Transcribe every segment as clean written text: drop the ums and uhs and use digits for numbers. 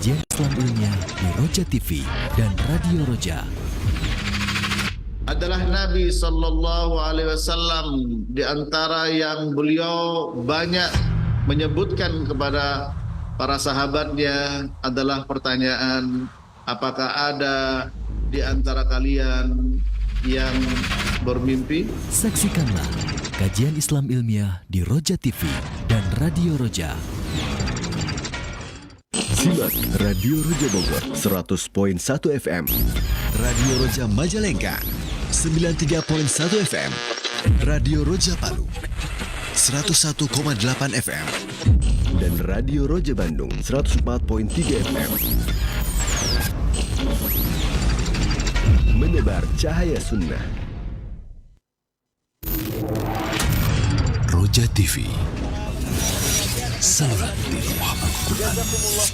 kajian Islam ilmiah di Roja TV dan Radio Roja. Adalah Nabi Sallallahu Alaihi Wasallam, di antara yang beliau banyak menyebutkan kepada para sahabatnya adalah pertanyaan, apakah ada di antara kalian yang bermimpi? Saksikanlah kajian Islam ilmiah di Roja TV dan Radio Roja. Simak Radio Roja Bogor 100.1 FM, Radio Roja Majalengka 93.1 FM, Radio Roja Palu 101,8 FM, dan Radio Roja Bandung 104.3 FM. Menebar cahaya sunnah. Roja TV, saluran tilawah Al-Quran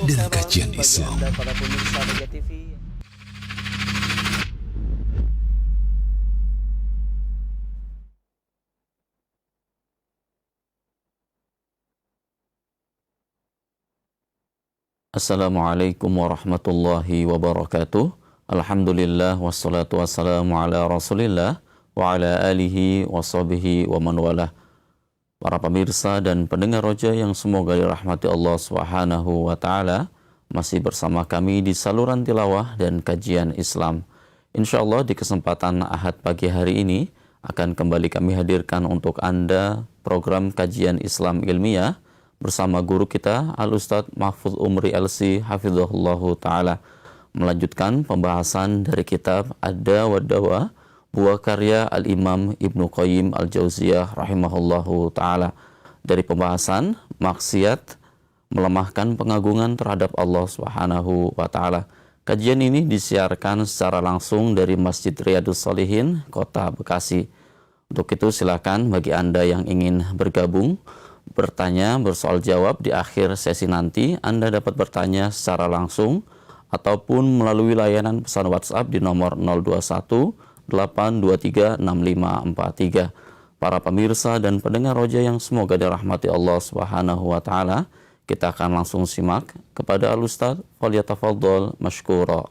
dan kajian Islam. Assalamualaikum warahmatullahi wabarakatuh. Alhamdulillah wassalatu wassalamu ala Rasulillah wa ala alihi wa sahbihi wa man walah. Para pemirsa dan pendengar Roja yang semoga dirahmati Allah Subhanahu wa taala, masih bersama kami di saluran tilawah dan kajian Islam. Insyaallah di kesempatan Ahad pagi hari ini akan kembali kami hadirkan untuk Anda program kajian Islam ilmiah bersama guru kita Al-Ustadz Mahfudz Umri LC Hafizahullahu Ta'ala, melanjutkan pembahasan dari kitab Ad-Da wa Dawa, buah karya Al-Imam Ibnu Qayyim Al-Jauziyah rahimahullahu ta'ala, dari pembahasan maksiat melemahkan pengagungan terhadap Allah Subhanahu wa ta'ala. Kajian ini disiarkan secara langsung dari Masjid Riyadus Shalihin, Kota Bekasi. Untuk itu silakan bagi Anda yang ingin bergabung, bertanya, bersoal jawab di akhir sesi nanti, Anda dapat bertanya secara langsung ataupun melalui layanan pesan WhatsApp di nomor 021 823 6543. Para pemirsa dan pendengar Roja yang semoga dirahmati Allah Subhanahu wa taala, kita akan langsung simak kepada Al-Ustadz, falyatafadhal mashkura.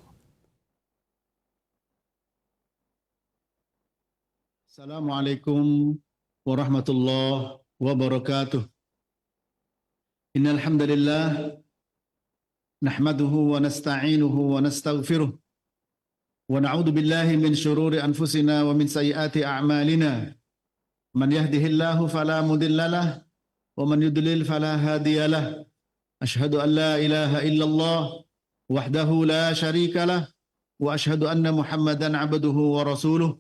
Assalamualaikum warahmatullahi wabarakatuh. Innal hamdalillah nahmaduhu wa nasta'inuhu wa nastaghfiruh wa na'udzu billahi min shururi anfusina wa min sayyiati a'malina. Man yahdihillahu fala mudhillalah wa man yudlil fala hadiyalah. Ashhadu an la ilaha illallah wahdahu la syarikalah wa ashhadu anna Muhammadan 'abduhu wa rasuluh.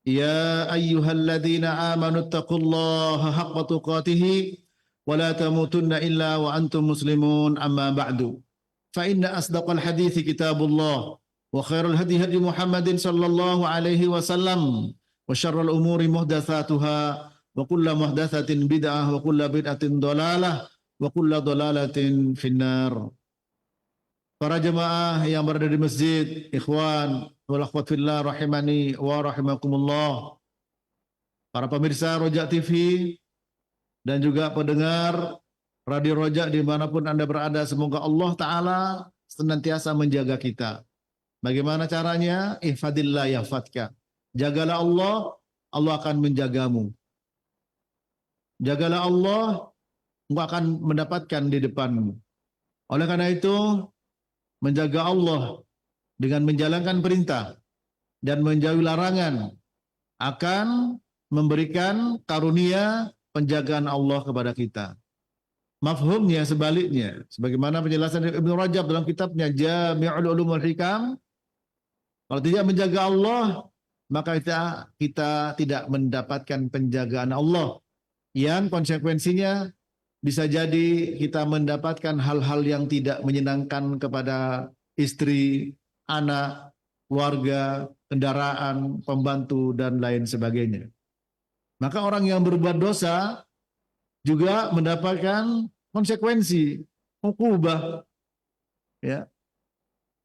Ya ayyuhalladzina amanu taqullaha haqqa tuqatih wa la tamutunna illa wa antum muslimun, amma ba'du. Fa inna asdaqal hadithi kitabullah wa khairul hadi hadi Muhammadin sallallahu alaihi wasallam wa syarrul umuri muhdatsatuha wa kullu muhdatsatin bid'ah wa kullu bid'atin dhalalah wa kullu dhalalatin finnar. Para jemaah yang berada di masjid, ikhwan wal akhwat fillah rahimani wa rahimakumullah. Para pemirsa Roja TV dan juga pendengar Radio Roja dimanapun Anda berada, semoga Allah Ta'ala senantiasa menjaga kita. Bagaimana caranya? Ihfadillah yahfadka. Jagalah Allah, Allah akan menjagamu. Jagalah Allah, engkau akan mendapatkan di depanmu. Oleh karena itu, menjaga Allah dengan menjalankan perintah dan menjauhi larangan akan memberikan karunia penjagaan Allah kepada kita. Mafhumnya sebaliknya, sebagaimana penjelasan Ibnu Rajab dalam kitabnya Jami'ul Ulumul Hikam, kalau tidak menjaga Allah, maka kita tidak mendapatkan penjagaan Allah, yang konsekuensinya bisa jadi kita mendapatkan hal-hal yang tidak menyenangkan kepada istri, anak, keluarga, kendaraan, pembantu, dan lain sebagainya. Maka orang yang berbuat dosa juga mendapatkan konsekuensi, uqubah. Ya.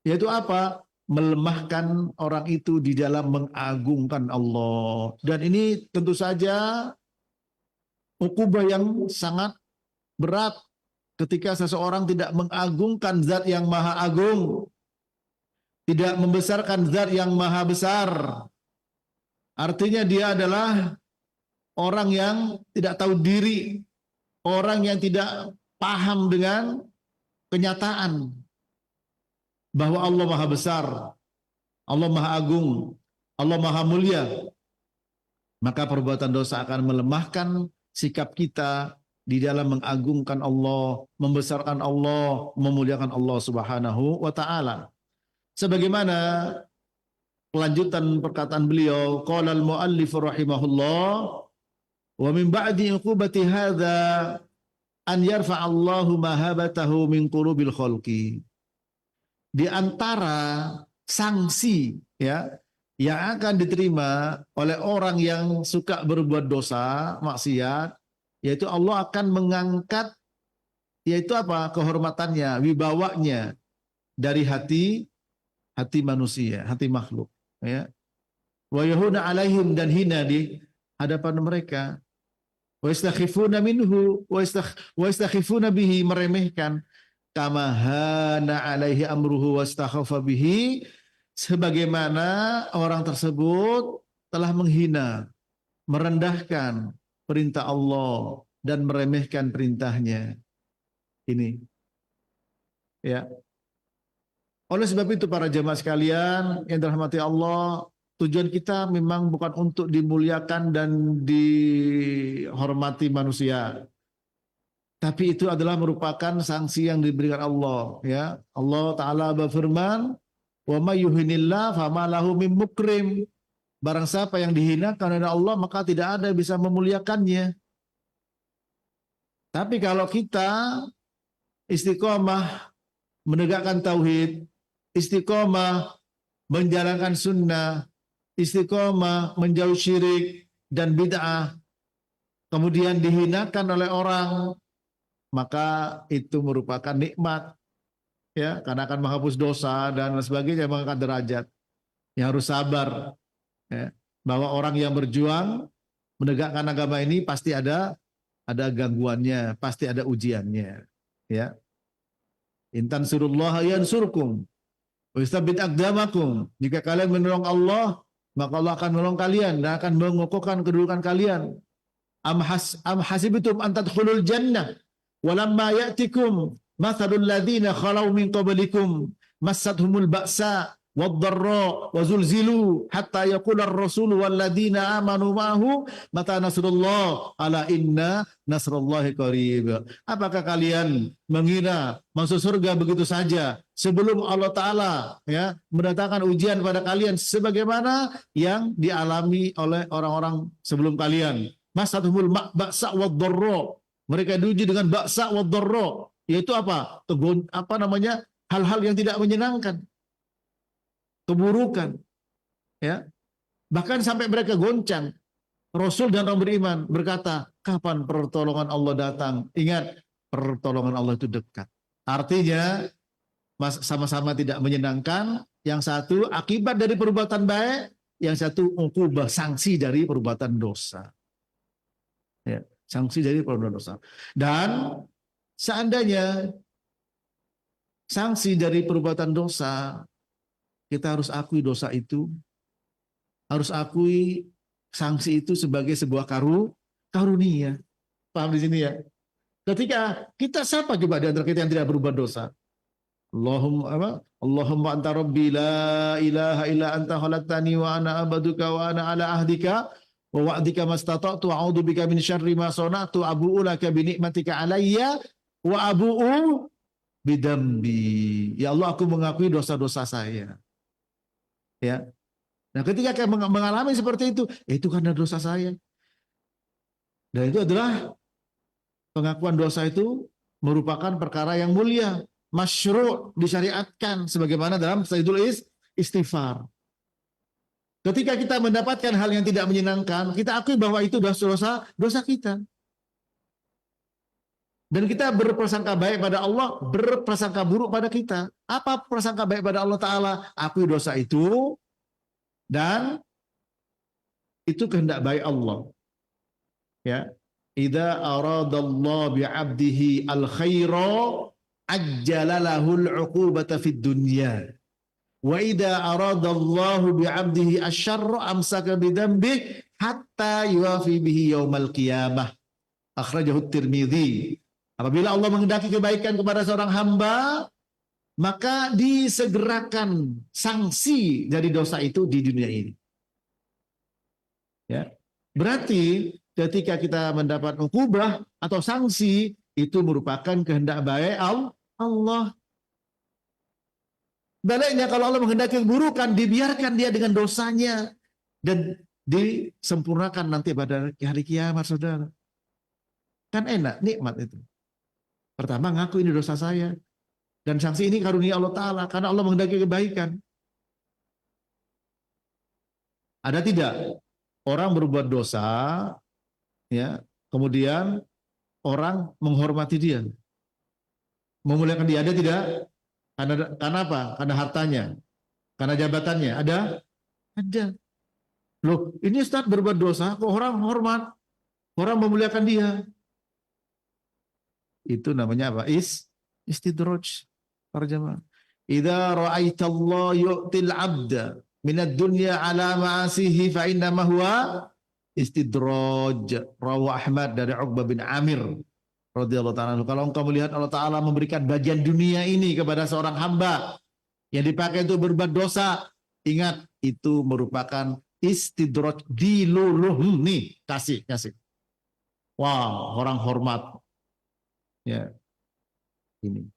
Yaitu apa? Melemahkan orang itu di dalam mengagungkan Allah. Dan ini tentu saja uqubah yang sangat berat ketika seseorang tidak mengagungkan zat yang maha agung, tidak membesarkan zat yang maha besar, artinya dia adalah orang yang tidak tahu diri, orang yang tidak paham dengan kenyataan bahwa Allah maha besar, Allah maha agung, Allah maha mulia. Maka perbuatan dosa akan melemahkan sikap kita di dalam mengagungkan Allah, membesarkan Allah, memuliakan Allah Subhanahu wa taala. Sebagaimana kelanjutan perkataan beliau, qala al-muallif rahimahullah, wa min ba'di uqubati hadza an yarfa'allahu mahabatahu min qulubil khalqi. Di antara sanksi ya yang akan diterima oleh orang yang suka berbuat dosa, maksiat, yaitu Allah akan mengangkat, yaitu apa? Kehormatannya, wibawanya dari hati manusia, hati makhluk. Ya. Wa yahuna alaihim, dan hina di hadapan mereka. Wa yastakhifuna minhu, wa yastakhifuna bihi, meremehkan. Kama hana alaihi amruhu wastakhafa bihi, sebagaimana orang tersebut telah menghina, merendahkan perintah Allah dan meremehkan perintahnya. Ini. Ya. Oleh sebab itu para jemaah sekalian yang dirahmati Allah, tujuan kita memang bukan untuk dimuliakan dan dihormati manusia. Tapi itu adalah merupakan sanksi yang diberikan Allah. Ya. Allah Ta'ala berfirman, wa may yuhinillah fama lahu min mukrim. Barang siapa yang dihinakan oleh Allah, maka tidak ada yang bisa memuliakannya. Tapi kalau kita istiqomah menegakkan tauhid, istiqomah menjalankan sunnah, istiqomah menjauh syirik dan bid'ah, kemudian dihinakan oleh orang, maka itu merupakan nikmat. Ya, karena akan menghapus dosa dan sebagainya, mengangkat derajat. Yang harus sabar. Ya, bahwa orang yang berjuang menegakkan agama ini pasti ada gangguannya, pasti ada ujiannya. Ya. Intan surullah yansurkum wa yutsabbit aqdamakum. Jika kalian menolong Allah, maka Allah akan menolong kalian dan akan mengukuhkan kedudukan kalian. Am hasibitum an tadkhulul jannah walamma ya'tikum mathalul ladzina khalau min qablikum massathumul ba'sa wad-dharra wa zulzilu hatta yaqula ar-rasul wal ladzina amanu ma'ahu mata nasrullah ala inna nasrullahi qarib. Apakah kalian mengira masuk surga begitu saja sebelum Allah Ta'ala ya mendatangkan ujian pada kalian sebagaimana yang dialami oleh orang-orang sebelum kalian? Massathumul ba'sa wad-dharra, mereka diuji dengan ba'sa wad-dharra, yaitu apa? Hal-hal yang tidak menyenangkan, keburukan, ya. Bahkan sampai mereka goncang. Rasul dan orang beriman berkata, kapan pertolongan Allah datang? Ingat, pertolongan Allah itu dekat. Artinya sama-sama tidak menyenangkan. Yang satu akibat dari perbuatan baik, yang satu uqubah, sanksi dari perbuatan dosa. Ya, sanksi dari perbuatan dosa. Dan seandainya sanksi dari perbuatan dosa, kita harus akui dosa itu, harus akui sanksi itu sebagai sebuah karunia. Paham di sini ya? Ketika kita siapa coba di antara kita yang tidak berbuat dosa? Allahumma anta rabbi la ilaha illa anta khalaqtani wa ana abaduka wa ana ala ahdika wa wa'dika mastata'tu a'udzu bika min syarri ma sana'tu abu'u laka bi ni'matika alayya wa abu'u bidambi. Ya Allah, aku mengakui dosa-dosa saya. Ya. Nah, ketika kita mengalami seperti itu karena dosa saya. Dan itu adalah pengakuan dosa itu merupakan perkara yang mulia, masyru', disyariatkan sebagaimana dalam Sayyidul Istighfar. Ketika kita mendapatkan hal yang tidak menyenangkan, kita akui bahwa itu dosa kita. Dan kita berprasangka baik pada Allah, berprasangka buruk pada kita. Apa prasangka baik pada Allah Ta'ala? Akui dosa itu, dan itu kehendak baik Allah. Ya, idza aradallahu bi'abdihi al-khaira ajjala lahul 'uqubata fid dunya. Wa idza aradallahu bi'abdihi asy-syarra amsaka bidzambi hatta yuwafi bihi yaumal qiyamah. Akhrajahu Tirmidzi. Apabila Allah menghendaki kebaikan kepada seorang hamba, maka disegerakan sanksi dari dosa itu di dunia ini. Ya. Berarti ketika kita mendapat ukubah atau sanksi, itu merupakan kehendak baik Allah. Baliknya kalau Allah menghendaki keburukan, dibiarkan dia dengan dosanya dan disempurnakan nanti pada hari kiamat, saudara. Kan enak, nikmat itu. Pertama ngaku ini dosa saya. Dan sanksi ini karunia Allah Ta'ala karena Allah menghendaki kebaikan. Ada tidak orang berbuat dosa, ya, kemudian orang menghormati dia, memuliakan dia? Ada tidak? Karena apa? Karena hartanya, karena jabatannya. Ada? Ada. Loh, ini Ustaz berbuat dosa, kok orang hormat, orang memuliakan dia? Itu namanya apa? Istidraj. Para jemaah. Idza ra'aitallahu yu'til 'abda minad dunya 'ala ma'asihi fa inna ma huwa istidraj. Rawi Ahmad dari Uqbah bin Amir radhiyallahu ta'ala. Kalau engkau melihat Allah Ta'ala memberikan bagian dunia ini kepada seorang hamba yang dipakai untuk berbuat dosa, ingat itu merupakan istidraj, diluluh nih, kasih. Wah, orang hormat. Ya. Ini.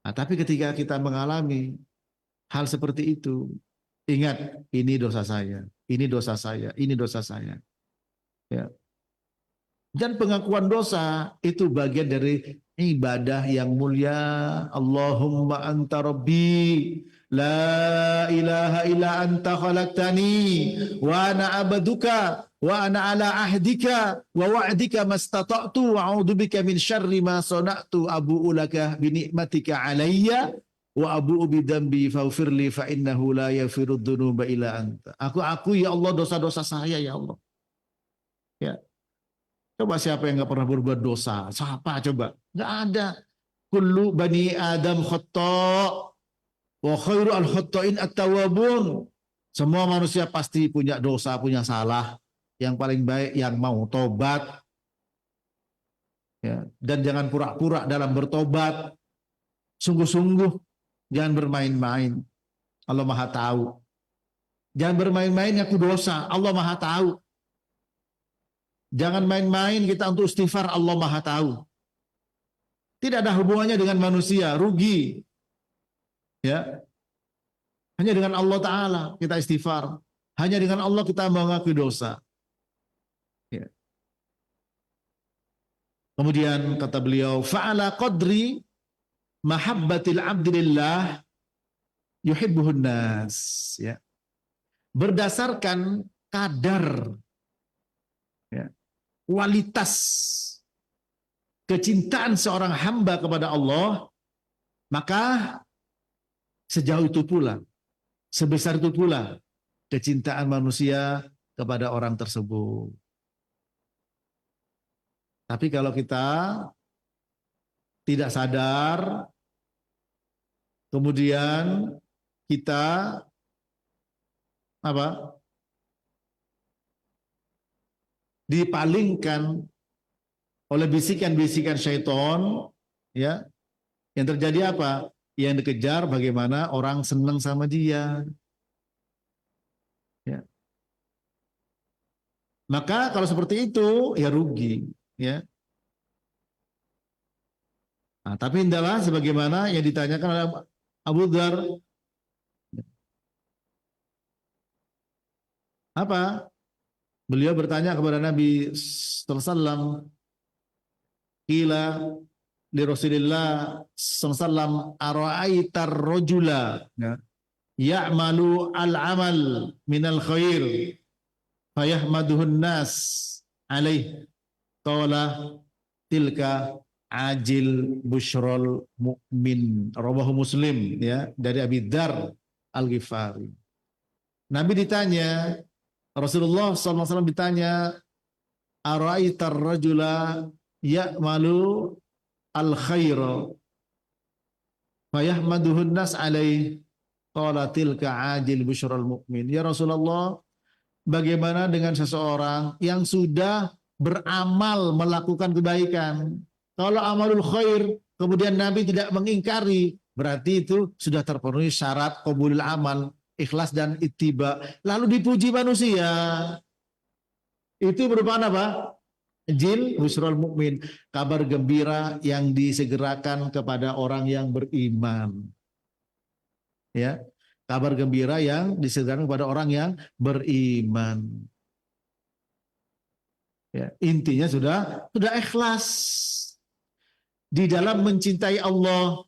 Nah, tapi ketika kita mengalami hal seperti itu, ingat ini dosa saya, ini dosa saya, ini dosa saya. Ya. Dan pengakuan dosa itu bagian dari ibadah yang mulia. Allahumma anta rabbi la ilaha illa anta khalaqtani wa ana abduka wa ana ala ahdika wa wa'dika mastata'tu wa a'udzubika min syarri ma sana'tu abu'u laka bi ni'matika alayya wa abu'u bi dzambi faghfirli fa innahu la yaghfiru dzunuba illa anta. Aku ya Allah dosa-dosa saya ya Allah. Ya. Coba siapa yang enggak pernah berbuat dosa? Siapa coba? Enggak ada. Kullu bani Adam khata' wa khairu al-khata'in at-tawwabun. Semua manusia pasti punya dosa, punya salah. Yang paling baik yang mau tobat. Ya, dan jangan pura-pura dalam bertobat. Sungguh-sungguh, jangan bermain-main. Allah Maha tahu. Jangan bermain-main ngaku dosa. Allah Maha tahu. Jangan main-main kita untuk istighfar, Allah Maha tahu. Tidak ada hubungannya dengan manusia, rugi. Ya. Hanya dengan Allah Ta'ala kita istighfar. Hanya dengan Allah kita mengakui dosa. Ya. Kemudian kata beliau, fa'ala qadri mahabbatil abdillah yuhibbuhun nas. Ya. Berdasarkan kadar, ya, kualitas kecintaan seorang hamba kepada Allah, maka sejauh itu pula, sebesar itu pula kecintaan manusia kepada orang tersebut. Tapi kalau kita tidak sadar, kemudian kita apa? Dipalingkan oleh bisikan-bisikan syaitan, ya, yang terjadi apa? Yang dikejar bagaimana orang senang sama dia. Ya. Maka kalau seperti itu ya rugi, ya. Nah, tapi hendaklah sebagaimana yang ditanyakan oleh Abu Dzar. Apa? Beliau bertanya kepada Nabi sallallahu alaihi wasallam, qila li Rasulillah sallallahu alaihi wasallam ara'aitar rajula ya'malu al-amal minal khair fayahmaduhun nas alaih qala tilka ajil busyrul mu'min, rawahu Muslim, ya, dari Abi Dzar Al-Ghifari. Nabi ditanya, Rasulullah SAW ditanya, ara'aitar rajula ya'malu al-khaira fayahmaduhun nas alaih qala tilka ajil busyral mu'min. Ya Rasulullah, bagaimana dengan seseorang yang sudah beramal melakukan kebaikan? Kalau amalul khair kemudian Nabi tidak mengingkari, berarti itu sudah terpenuhi syarat qabulul amal, ikhlas dan ittiba. Lalu dipuji manusia, itu merupakan apa? Jil busrul mukmin, kabar gembira yang disegerakan kepada orang yang beriman. Ya, kabar gembira yang disegerakan kepada orang yang beriman. Ya, intinya sudah ikhlas di dalam mencintai Allah.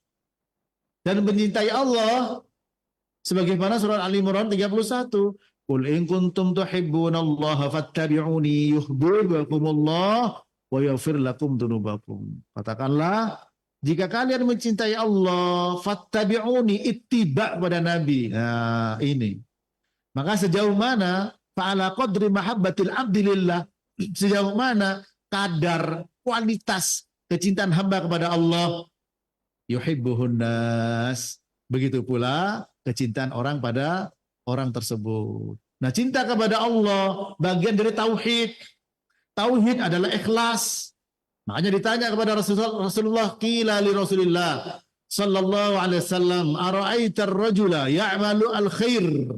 Dan mencintai Allah sebagaimana surat Al-Imran 31, qul in kuntum tuhibbunallaha fattabi'uni yuhibbukumullah wa yaghfir lakum dzunubakum. Katakanlah, jika kalian mencintai Allah, fattabi'uni, ittiba pada Nabi. Nah, ini. Maka sejauh mana fa'ala qadri mahabbatil abdi lillah, sejauh mana kadar kualitas kecintaan hamba kepada Allah, yuhibbuhun nas, begitu pula kecintaan orang pada orang tersebut. Nah, cinta kepada Allah bagian dari tauhid. Tauhid adalah ikhlas. Makanya ditanya kepada Rasulullah, qila li Rasulillah sallallahu alaihi wasallam, ara'aitar rajula ya'malu al-khair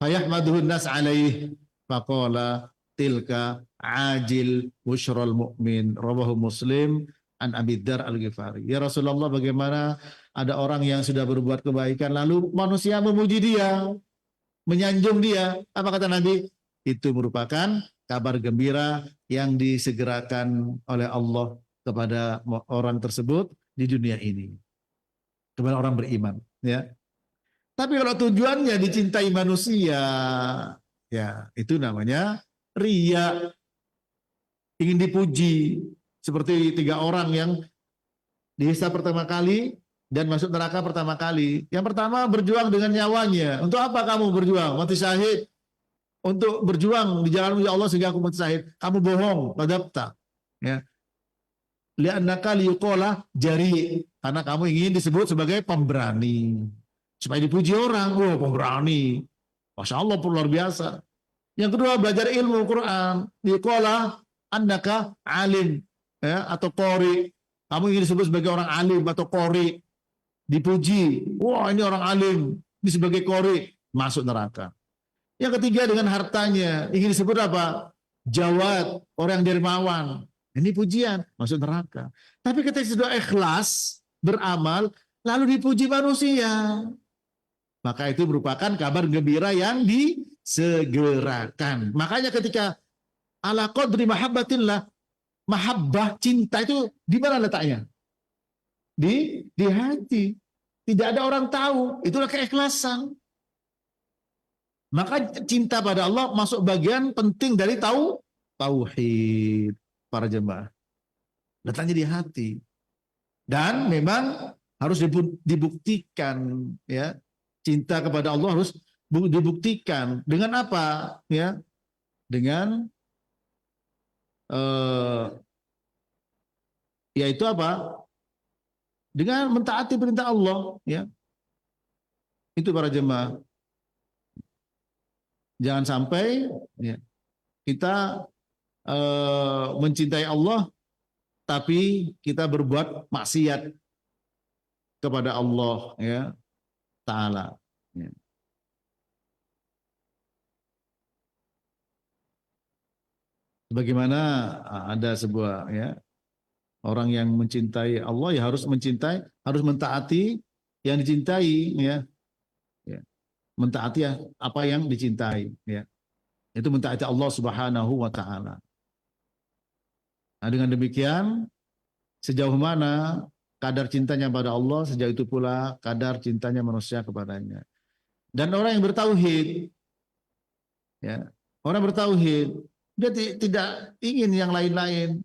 fayahmaduhun nas alaih faqala tilka ajil busyral mu'min. Rawahu Muslim an Abi Dzar Al-Ghifari. Ya Rasulullah, bagaimana ada orang yang sudah berbuat kebaikan lalu manusia memuji dia, menyanjung dia. Apa kata Nabi? Itu merupakan kabar gembira yang disegerakan oleh Allah kepada orang tersebut di dunia ini, kepada orang beriman, ya. Tapi kalau tujuannya dicintai manusia, ya itu namanya riya, ingin dipuji. Seperti 3 orang yang dihisab pertama kali dan masuk neraka pertama kali. Yang pertama berjuang dengan nyawanya. Untuk apa kamu berjuang? Mati syahid. Untuk berjuang di jalan Allah sehingga aku mati syahid. Kamu bohong, kadabta. Ya. Li'annaka liyuqala jari. Karena kamu ingin disebut sebagai pemberani. Supaya dipuji orang. Oh, pemberani. Masya Allah, luar biasa. Yang kedua, belajar ilmu Quran. Liyuqala annaka alim. Ya, atau qori. Kamu ingin disebut sebagai orang alim atau qori, dipuji, wah ini orang alim, ini sebagai qori, masuk neraka. Yang ketiga, dengan hartanya, ingin disebut apa? Jawad, orang dermawan, ini pujian, masuk neraka. Tapi ketika sudah ikhlas beramal lalu dipuji manusia, maka itu merupakan kabar gembira yang disegerakan. Makanya ketika ala qadri mahabbatillah, mahabbah, cinta itu di mana letaknya? Di hati. Tidak ada orang tahu. Itulah keikhlasan. Maka cinta pada Allah masuk bagian penting dari tauhid para jemaah. Letaknya di hati. Dan memang harus dibuktikan, ya. Cinta kepada Allah harus dibuktikan dengan apa? Ya. Dengan yaitu apa? Dengan mentaati perintah Allah, ya. Itu para jemaah. Jangan sampai, ya, kita mencintai Allah tapi kita berbuat maksiat kepada Allah, ya, Ta'ala. Ya. Bagaimana ada sebuah, ya, orang yang mencintai Allah ya harus mencintai, harus mentaati yang dicintai, ya. Ya. Mentaati apa yang dicintai, ya. Itu mentaati Allah Subhanahu wa taala. Nah, dengan demikian sejauh mana kadar cintanya pada Allah, sejauh itu pula kadar cintanya manusia kepadanya. Dan orang yang bertauhid, ya, orang bertauhid dia tidak ingin yang lain-lain.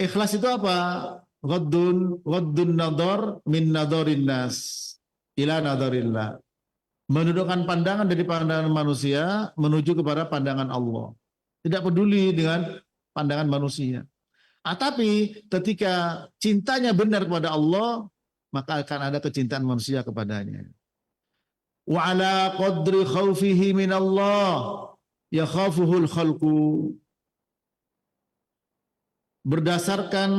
Ikhlas itu apa? Ghaddun nadhar min nadharin nas ila nadharillah. Menundukkan pandangan dari pandangan manusia menuju kepada pandangan Allah. Tidak peduli dengan pandangan manusia. Tapi ketika cintanya benar kepada Allah, maka akan ada kecintaan manusia kepadanya. Wa ala qadri khawfihi min Allah yakhafuhul khalqu. Berdasarkan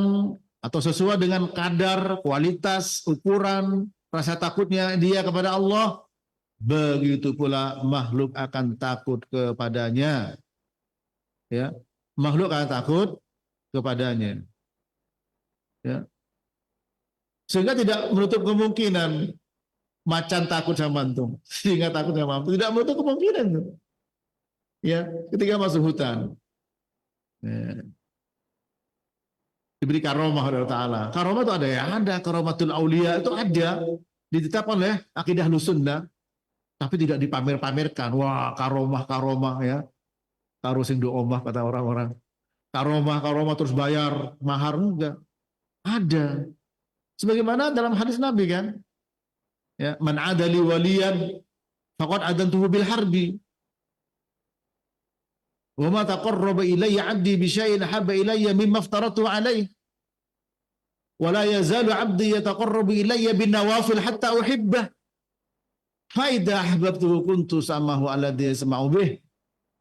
atau sesuai dengan kadar, kualitas, ukuran, rasa takutnya dia kepada Allah, begitu pula makhluk akan takut kepadanya. Ya, makhluk akan takut kepadanya. Ya. Sehingga tidak menutup kemungkinan macan takut sama antum, sehingga takut sama antum. Tidak menutup kemungkinan. Ya, ketika masuk hutan. Ya. Diberi karomah oleh Allah Ta'ala. Karomah itu ada ya, ada. Karomatul aulia itu ada. Ditetapkan oleh akidah Ahlussunnah, tapi tidak dipamer-pamerkan. Wah, karomah ya. Karo sing do omah kata orang-orang. Karomah terus bayar mahar, enggak. Ada. Sebagaimana dalam hadis Nabi kan. Ya, man adali waliyan faqad adantuhu bil harbi. Wa ma taqarraba ilayya 'abdi bi syai'in habba ilayya mimma aftaratu 'alayhi. Wa la yazalu 'abdi yataqarrabu ilayya bin nawafil hatta uhibbah. Fa idza ahbabtuhu kuntu samahu alladhi yasma'u bih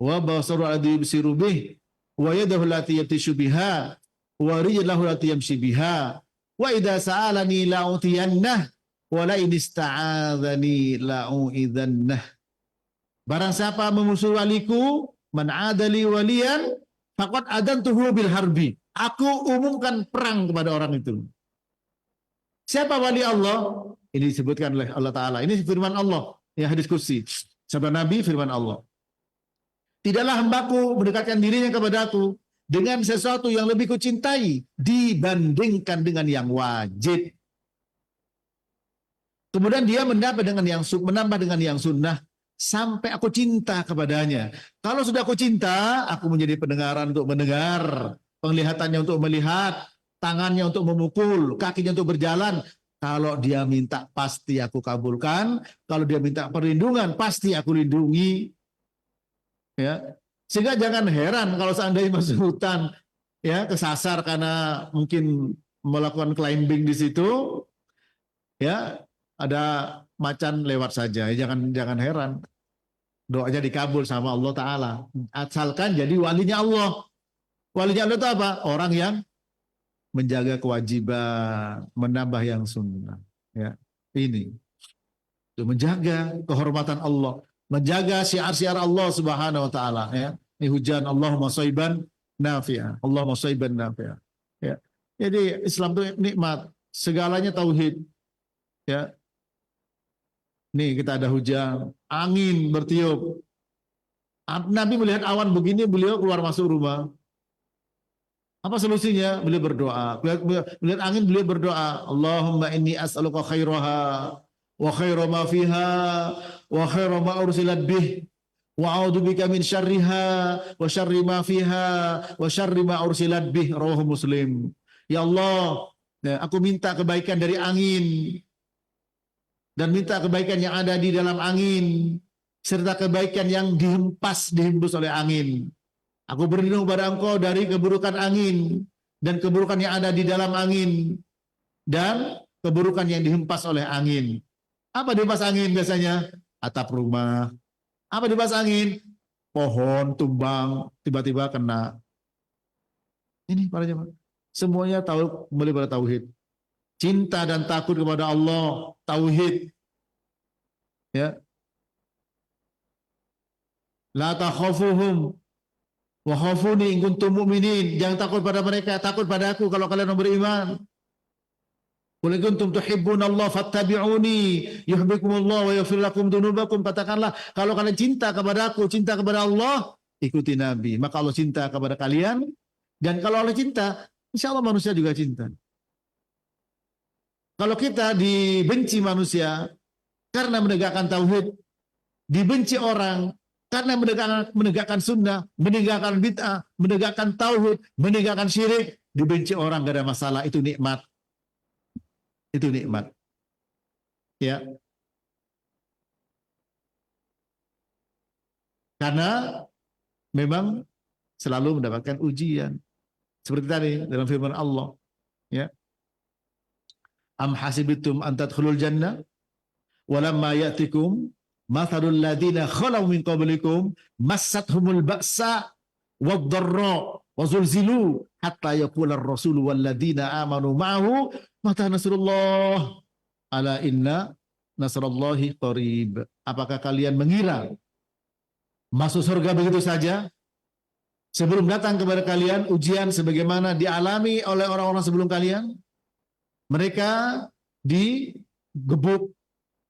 wa basaru alladhi yubsiru bih wa yadahu allati yabtishu biha wa rijluhu allati yamshi biha wa idza sa'alani la'utiyannah wa la in ista'adzani la'u'idzannah. Barang siapa memusuhi waliku, man adali waliyan faqad adantuhu bil harbi. Aku umumkan perang kepada orang itu. Siapa wali Allah? Ini disebutkan oleh Allah Ta'ala. Ini firman Allah. Ya, hadis kursi. Sabda Nabi, firman Allah. Tidaklah hambaku mendekatkan dirinya kepadaku dengan sesuatu yang lebih kucintai dibandingkan dengan yang wajib. Kemudian dia menambah dengan yang sunnah sampai aku cinta kepadanya. Kalau sudah aku cinta, aku menjadi pendengaran untuk mendengar, penglihatannya untuk melihat, tangannya untuk memukul, kakinya untuk berjalan. Kalau dia minta, pasti aku kabulkan. Kalau dia minta perlindungan, pasti aku lindungi. Ya, sehingga jangan heran kalau seandainya masuk hutan, ya kesasar karena mungkin melakukan climbing di situ, ya ada macan lewat saja. Jangan heran. Doanya dikabul sama Allah Ta'ala. Asalkan jadi walinya Allah. Walinya Allah itu apa? Orang yang menjaga kewajiban, menambah yang sunnah. Ya, ini. Itu menjaga kehormatan Allah, menjaga syiar-syiar Allah Subhanahu wa Ta'ala. Ya. Ini hujan Allahumma shayban nafi'ah. Allahumma shayban nafi'ah. Ya. Jadi Islam itu nikmat, segalanya tauhid. Ya. Nih kita ada hujan, angin bertiup. Nabi melihat awan begini, beliau keluar masuk rumah. Apa solusinya? Beliau berdoa. Melihat angin, beliau berdoa. Allahumma inni as'aluka khairaha wa khaira ma fiha wa khaira ma ursilat bih wa a'udzubika min syarriha wa syarri ma fiha wa syarri ma ursilat bih. Rawahu Muslim. Ya Allah, aku minta kebaikan dari angin dan minta kebaikan yang ada di dalam angin serta kebaikan yang dihembus oleh angin. Aku berlindung pada Engkau dari keburukan angin dan keburukan yang ada di dalam angin dan keburukan yang dihempas oleh angin. Apa dihempas angin biasanya? Atap rumah. Apa dihempas angin? Pohon tumbang, tiba-tiba kena. Ini para jemaah. Semuanya tahu kembali pada tauhid. Cinta dan takut kepada Allah, tauhid. Ya. La takhafuhum wa khafuni in kuntum mu'minin. Jangan takut pada mereka, takut pada aku kalau kalian beriman. Qul in kuntum tuhibbunallaha fattabi'uni yuhibbukumullah wa yaghfir lakum dzunubakum. Katakanlah, kalau kalian cinta kepada aku, cinta kepada Allah, ikuti Nabi. Maka Allah cinta kepada kalian. Dan kalau Allah cinta, insya Allah manusia juga cinta. Kalau kita dibenci manusia karena menegakkan tauhid, dibenci orang karena menegakkan sunnah, menegakkan bid'ah, menegakkan tauhid, menegakkan syirik, dibenci orang gak ada masalah, itu nikmat. Itu nikmat. Ya. Karena memang selalu mendapatkan ujian. Seperti tadi dalam firman Allah, ya. Am hasibitum an tadkhulul jannah walamma ya'tikum mathalul ladzina khalau min qablikum massathumul ba'sa wad-dharra wa zulzilu hatta yaqula ar-rasulu wal ladzina amanu ma'ahu mata nasrullah ala inna nasrallahi qarib. Apakah kalian mengira masuk surga begitu saja sebelum datang kepada kalian ujian sebagaimana dialami oleh orang-orang sebelum kalian? Mereka digebuk,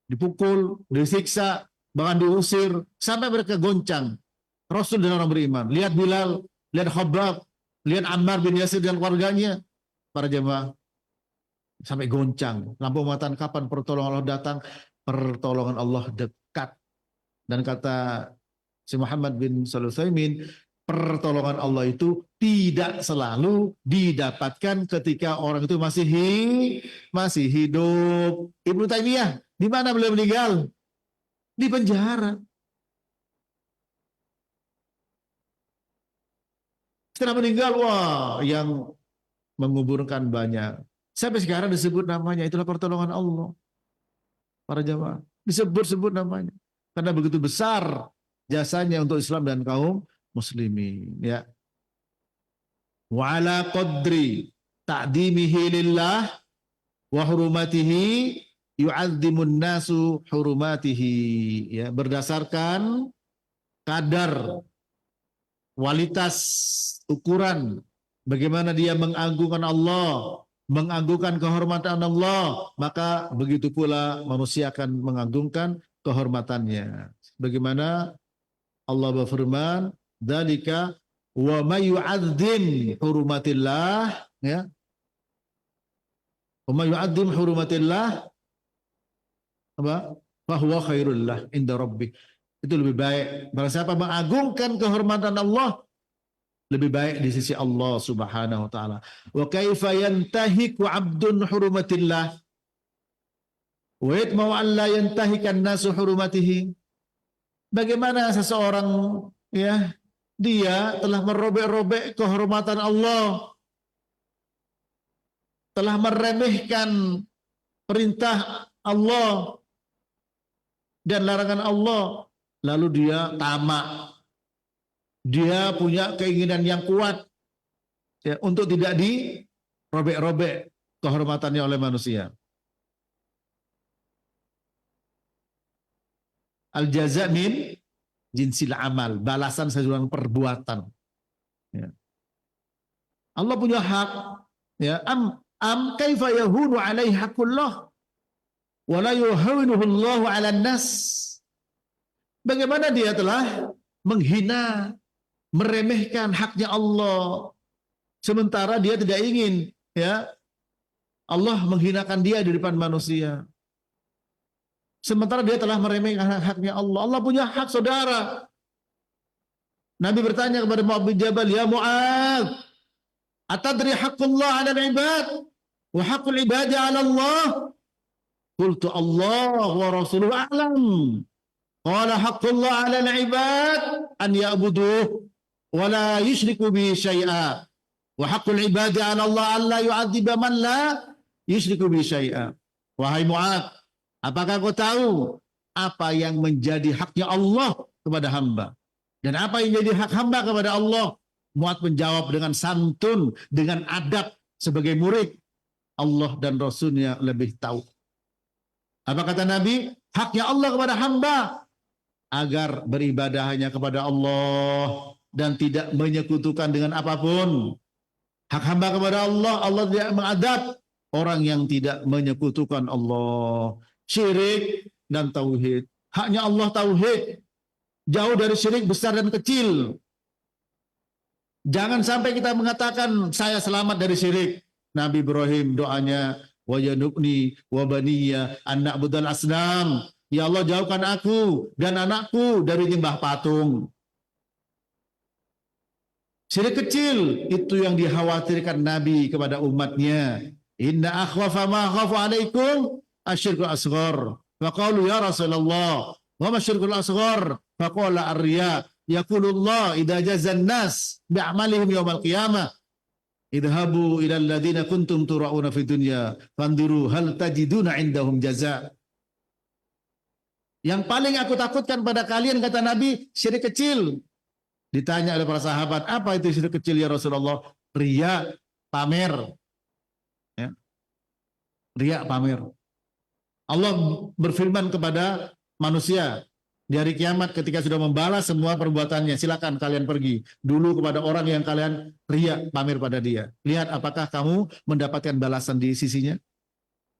dipukul, disiksa, bahkan diusir, sampai mereka goncang. Rasul dan orang beriman. Lihat Bilal, lihat Khabbab, lihat Ammar bin Yasir dan keluarganya. Para jemaah, sampai goncang. Lampu mengatakan kapan pertolongan Allah datang? Pertolongan Allah dekat. Dan kata si Muhammad bin Shalih Al-Utsaimin, pertolongan Allah itu tidak selalu didapatkan ketika orang itu masih hidup. Ibnu Taimiyah, di mana beliau meninggal? Di penjara. Setelah meninggal, wah, yang menguburkan banyak. Sampai sekarang disebut namanya, itulah pertolongan Allah. Para jamaah, disebut-sebut namanya. Karena begitu besar jasanya untuk Islam dan kaum muslimin, ya. Wa ala qadri ta'dimihi lillah wa hurumatihi yu'azzimun nasu hurumatihi, ya, berdasarkan kadar kualitas ukuran bagaimana dia mengagungkan Allah, mengagungkan kehormatan Allah, maka begitu pula manusia akan mengagungkan kehormatannya. Bagaimana Allah berfirman, dzalika wa may yu'azzim hurumatillah, ya. Wa may yu'azzim hurumatillah apa? Fa huwa khairul lah inda rabbih. Itu lebih baik. Barang siapa mengagungkan kehormatan Allah, lebih baik di sisi Allah Subhanahu wa taala. Wa kaifa yantahiku 'abdun hurumatillah wa yatma'u an la yantahikan nasu hurumatihi. Bagaimana seseorang, ya, dia telah merobek-robek kehormatan Allah, telah meremehkan perintah Allah dan larangan Allah, lalu dia tamak, dia punya keinginan yang kuat, ya, untuk tidak dirobek-robek kehormatannya oleh manusia. Al-jaza min jinsil amal, balasan sesuai perbuatan. Ya. Allah punya hak, ya. Am kaifa yahunu alaihi haqqullah wa la yuhawinuhu Allahu 'alan nas. Bagaimana dia telah menghina, meremehkan haknya Allah, sementara dia tidak ingin, ya, Allah menghinakan dia di depan manusia. Sementara dia telah meremehkan haknya Allah. Allah punya hak, saudara. Nabi bertanya kepada Mu'adz bin Jabal, ya Mu'adz, atadri haqqullah 'ala al-ibad wa haqqul ibadi 'ala Allah? Qultu Allah wa rasuluhu a'lam. Qala haqqullah 'ala al-ibad an ya'buduhu wa la yusyriku bihi syai'a wa haqqul ibadi 'ala Allah an la yu'adziba man la yusyriku bihi syai'a. Wahai Mu'adz, apakah kau tahu apa yang menjadi haknya Allah kepada hamba? Dan apa yang jadi hak hamba kepada Allah? Mu'adz menjawab dengan santun, dengan adab sebagai murid. Allah dan Rasulnya lebih tahu. Apa kata Nabi? Haknya Allah kepada hamba agar beribadah hanya kepada Allah dan tidak menyekutukan dengan apapun. Hak hamba kepada Allah, Allah tidak mengadab orang yang tidak menyekutukan Allah. Syirik dan tauhid. Haknya Allah tauhid. Jauh dari syirik besar dan kecil. Jangan sampai kita mengatakan saya selamat dari syirik. Nabi Ibrahim doanya, wa yanubni wa baniya an na'budal asnam. Ya Allah, jauhkan aku dan anakku dari nyembah patung. Syirik kecil itu yang dikhawatirkan Nabi kepada umatnya. Inna akhwafa ma khafu alaikum asyirkul asghar. Wa qalu ya Rasulullah, wa ma syirkul asghar? Faqala ar-riya. yaqulullah idza jazan nas bi'amalihim yaumal qiyamah idhabu ila alladziina kuntum tura'una fid dunya fanduru hal tajiduna indahum jazaa. Yang paling aku takutkan pada kalian, kata Nabi, syirik kecil. Ditanya oleh para sahabat, apa itu syirik kecil ya Rasulullah? Riya, pamer. Ya. Riya, pamer. Allah berfirman kepada manusia di hari kiamat ketika sudah membalas semua perbuatannya, silakan kalian pergi dulu kepada orang yang kalian riya, pamer pada dia. Lihat apakah kamu mendapatkan balasan di sisinya.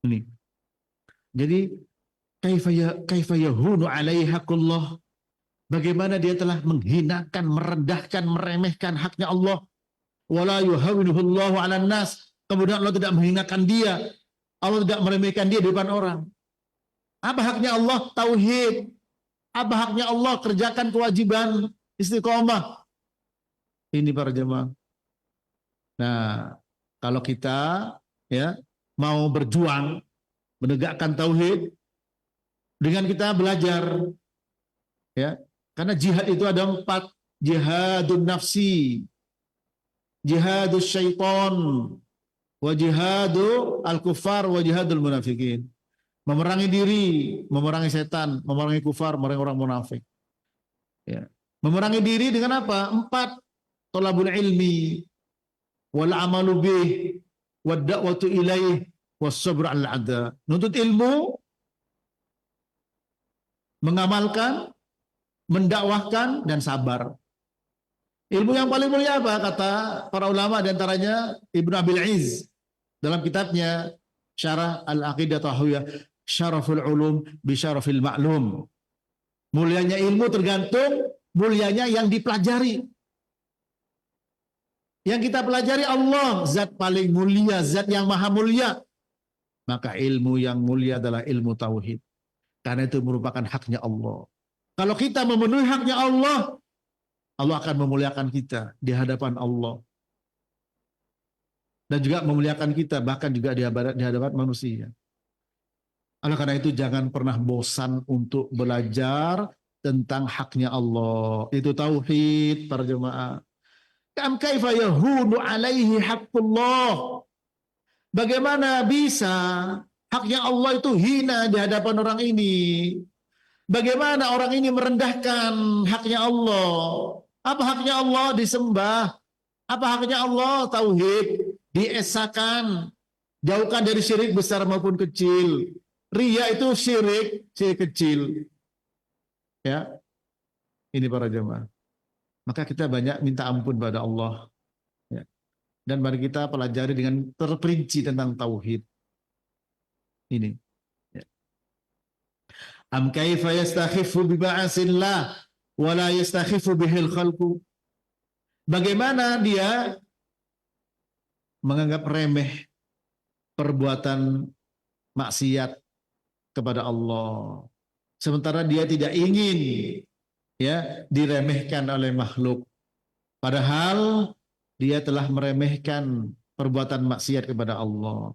Ini. Jadi kaifa yahunu alaihi haqqullah. Bagaimana dia telah menghinakan, merendahkan, meremehkan haknya Allah. Wala yuhawinuhullahu 'alan nas. Kemudian Allah tidak menghinakan dia. Allah tidak meremehkan dia di depan orang. Apa haknya Allah? Tauhid. Apa haknya Allah? Kerjakan kewajiban istiqomah. Ini para jemaah. Nah, kalau kita ya mau berjuang menegakkan tauhid dengan kita belajar, ya, karena jihad itu ada 4: jihadun nafsi, jihadus syaitan, wa jihadu al-kufar, wa jihadul munafikin. Memerangi diri, memerangi setan, memerangi kufar, memerangi orang munafik. Ya. Memerangi diri dengan apa? 4: thalabul ilmi, wal amalu bih, wad da'watu ilaih, was sabr 'alal adha. Nuntut ilmu, mengamalkan, mendakwahkan, dan sabar. Ilmu yang paling mulia apa? Kata para ulama, diantaranya Ibnu Abil Izz dalam kitabnya Syarah Al-Aqidah Tahawiyah, Syaraful Ulum bi Syarafil Ma'lum. Mulianya ilmu tergantung mulianya yang dipelajari. Yang kita pelajari Allah, zat paling mulia, zat yang maha mulia. Maka ilmu yang mulia adalah ilmu tauhid. Karena itu merupakan haknya Allah. Kalau kita memenuhi haknya Allah, Allah akan memuliakan kita di hadapan Allah. Dan juga memuliakan kita bahkan juga di hadapan manusia. Oleh karena itu jangan pernah bosan untuk belajar tentang haknya Allah. Itu tauhid para jemaah. Kam kaifa yahunu alaihi haqqullah. Bagaimana bisa haknya Allah itu hina di hadapan orang ini? Bagaimana orang ini merendahkan haknya Allah? Apa haknya Allah? Disembah. Apa haknya Allah? Tauhid. Diesakan. Jauhkan dari syirik besar maupun kecil. Riya itu syirik kecil. Ya. Ini para jemaah. Maka kita banyak minta ampun pada Allah. Ya. Dan mari kita pelajari dengan terperinci tentang tauhid. Ini. Ya. Am kaifa yastakhifu bi ba'asillah wa la yastakhifu bihil khalqu. Bagaimana dia menganggap remeh perbuatan maksiat kepada Allah, sementara dia tidak ingin ya diremehkan oleh makhluk, padahal dia telah meremehkan perbuatan maksiat kepada Allah.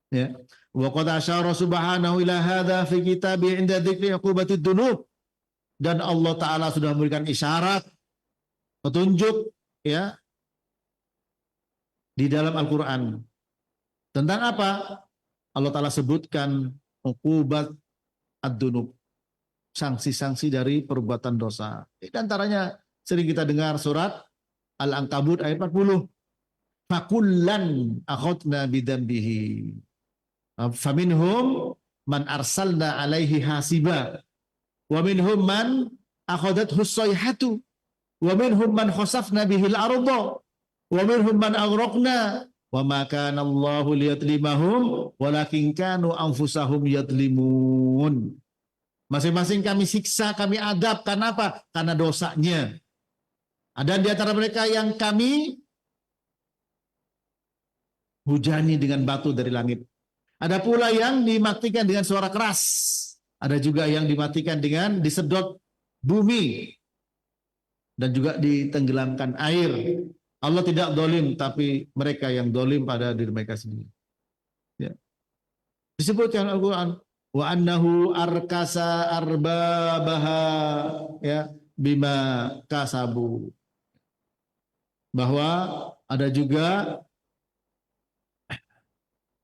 Ya, wa qad asyara subhanahu ila hadza fi kitabi 'inda dzikri uqubatid dunub. Dan Allah taala sudah memberikan isyarat, petunjuk ya di dalam Al-Qur'an. Tentang apa? Allah taala sebutkan uqubat ad-dunub, sanksi-sanksi dari perbuatan dosa. Di antaranya sering kita dengar surat Al-Ankabut ayat 40. Fakullan akhadna bidzambihi. Faminhum man arsalna alaihi hasiba. Wa minhum man akhadathu as-sayhatu. Wa minhum man khasafna bihil arda. Wa minhum man aghraqna. Wa ma kana Allahu liyadlimahum walakin kanu anfusahum yadlimun. Masing-masing kami siksa, kami adab. Karena apa? Karena dosanya. Ada di antara mereka yang kami hujani dengan batu dari langit. Ada pula yang dimatikan dengan suara keras. Ada juga yang dimatikan dengan disedot bumi. Dan juga ditenggelamkan air. Allah tidak dolim, tapi mereka yang dolim pada diri mereka sendiri. Ya. Disebutkan Al-Quran, wa annahu arkasa arbabaha, ya, bima kasabu. Bahwa ada juga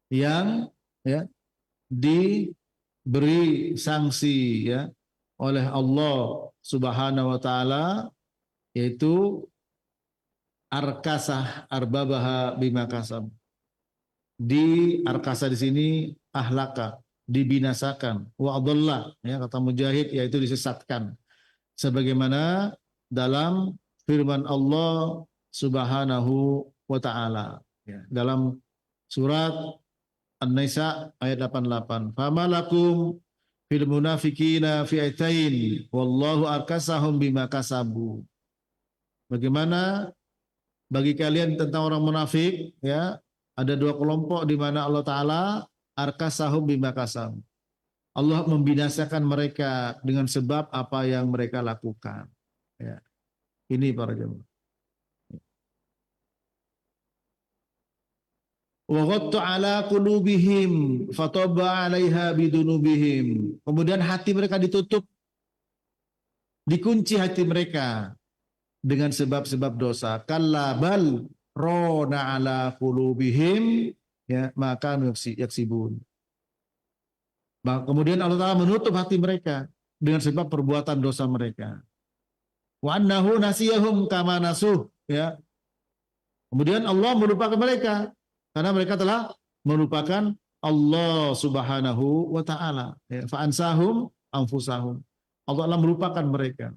yang diberi sanksi oleh Allah Subhanahu wa taala, yaitu arkasah arbabaha bima kasab. Di arkasa di sini ahlaka, dibinasakan, wa adalla, kata Mujahid, yaitu disesatkan. Sebagaimana dalam firman Allah Subhanahu wa taala dalam surat An-Nisa ayat 88. Famalakum fil munafiqina fi'atain wallahu arkasahum bima kasabu. Bagaimana bagi kalian tentang orang munafik, ada dua kelompok di mana Allah taala arkasahum bima kasabu. Allah membinasakan mereka dengan sebab apa yang mereka lakukan. Ini para jemaah. Wa ghatta ala qulubihim fataba 'alaiha bidunubihim. Kemudian hati mereka ditutup, dikunci hati mereka dengan sebab-sebab dosa. Kalla bal rona ala qulubihim maka yaksibun. Kemudian Allah Ta'ala menutup hati mereka dengan sebab perbuatan dosa mereka. Wa annahu nasiyahum kama nasuh. Kemudian Allah melupakan mereka karena mereka telah melupakan Allah Subhanahu wa taala. Fa ansahum anfusahum. Allah telah melupakan mereka.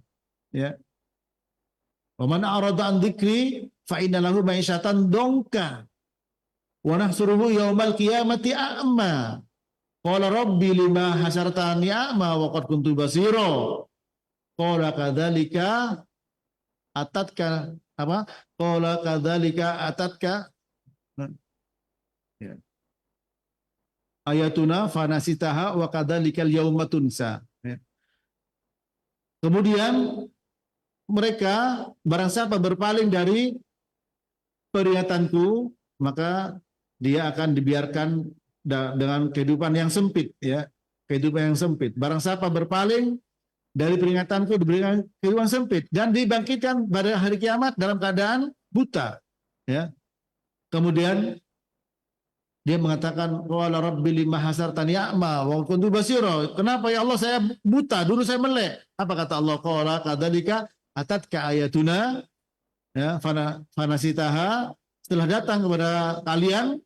Wa man arada an dzikri fa inna lahu ma'isyatan donka wa nahsuruhu yaumal qiyamati a'ma. Qala rabbi lima hasyartani a'ma wa qad kuntu basira. Qala kadzalika atatka apa? Qala kadzalika atatka ayatuna fanasitaha wa kadzalikal yauma tunsa. Kemudian mereka barang siapa berpaling dari peringatanku, maka dia akan dibiarkan dengan kehidupan yang sempit, kehidupan yang sempit. Barang siapa berpaling dari peringatanku, diberikan kehidupan sempit dan dibangkitkan pada hari kiamat dalam keadaan buta. Kemudian dia mengatakan, qala rabbi lima hasartani a'ma wa kuntu basira. Kenapa ya Allah saya buta, dulu saya melek. Apa kata Allah? Qala kadzalika atatka ayatuna fanasitaha. Setelah datang kepada kalian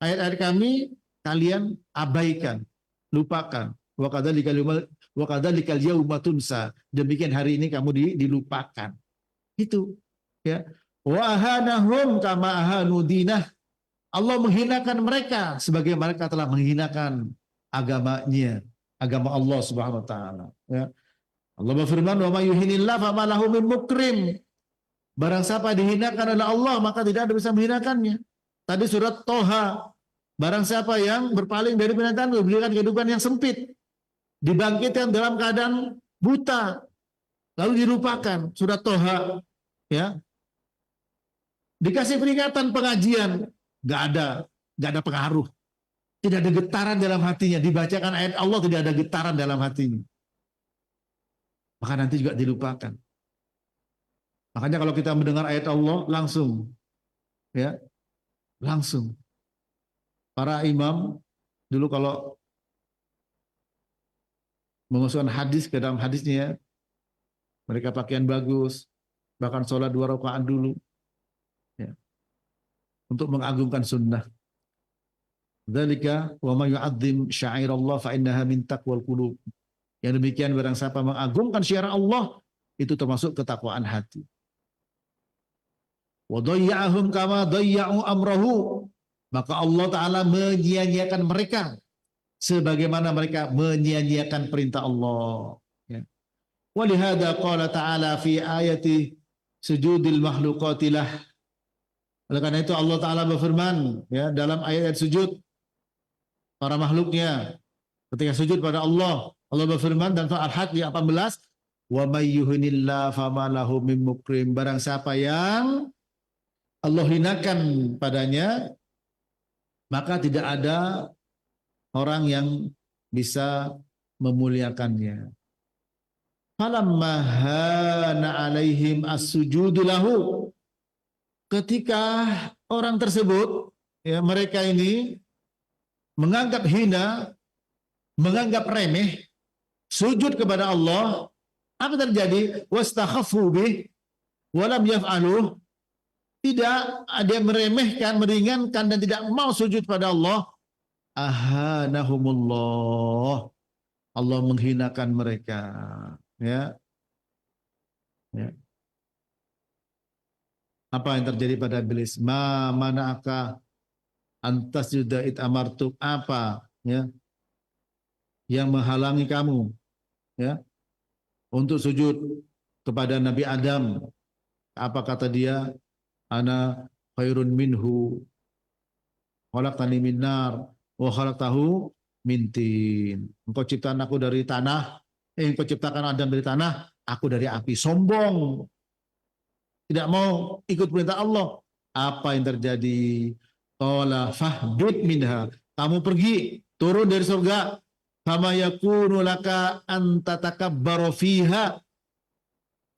ayat-ayat kami, kalian abaikan, lupakan. Wa kadzalikal yauma tunsa. Demikian hari ini kamu dilupakan. Itu Wa ahanahum kama ahanu dinah. Allah menghinakan mereka sebagai mereka telah menghinakan agamanya, agama Allah Subhanahu wa taala. Allah berfirman, "Wa may yuhinillah fama lahu min mukrim." Barang siapa dihinakan oleh Allah, maka tidak ada bisa menghinakannya. Tadi surat Toha, barang siapa yang berpaling dari peringatanku, diberikan kehidupan yang sempit, dibangkitkan dalam keadaan buta, lalu dilupakan. Surat Toha, dikasih peringatan, pengajian, Gak ada pengaruh. Tidak ada getaran dalam hatinya. Dibacakan ayat Allah, tidak ada getaran dalam hatinya. Maka nanti juga dilupakan. Makanya kalau kita mendengar ayat Allah, langsung. Langsung. Para imam, dulu kalau memasukkan hadis ke dalam hadisnya, mereka pakaian bagus, bahkan sholat 2 rakaat dulu. Untuk mengagungkan sunnah. Dzalika wa may yu'azzim sya'airallah fa innaha min taqwal qulub. Yang demikian barang siapa mengagungkan syiar Allah, itu termasuk ketakwaan hati. Wa dayya'ahum kama dayya'u amrahu. Maka Allah taala menyia-nyiakan mereka sebagaimana mereka menyia-nyiakan perintah Allah. Wa lihada qala ta'ala fi ayati sujudil makhluqatillah. Oleh karena itu Allah Ta'ala berfirman dalam ayat sujud para makhluknya ketika sujud pada Allah berfirman dan Al-Hajj 18, wa may yuhinillah fama lahu min mukrim. Barang siapa yang Allah hinakan padanya, maka tidak ada orang yang bisa memuliakannya. falamma hana alaihim as-sujudu lahu. Ketika orang tersebut, ya, mereka ini menganggap hina, menganggap remeh sujud kepada Allah, apa terjadi? Wastakhafu bih walam yaf'aluh. Tidak ada yang meremehkan, meringankan dan tidak mau sujud pada Allah. Ahanahumullah. Allah menghinakan mereka. Ya. Ya. Apa yang terjadi pada iblis? Ma mana'aka antas juda it amartuk. Apa, ya, yang menghalangi kamu, ya, untuk sujud kepada Nabi Adam? Apa kata dia? Ana khairun minhu khalaqtani min nar wa khalaqtahu min tin. Engkau ciptakan aku dari tanah, engkau ciptakan Adam dari tanah, aku dari api. Sombong, tidak mau ikut perintah Allah. Apa yang terjadi? Qala fahbit minha. Kamu pergi, turun dari surga. Fama yakunu laka an tatakabbaru fiha.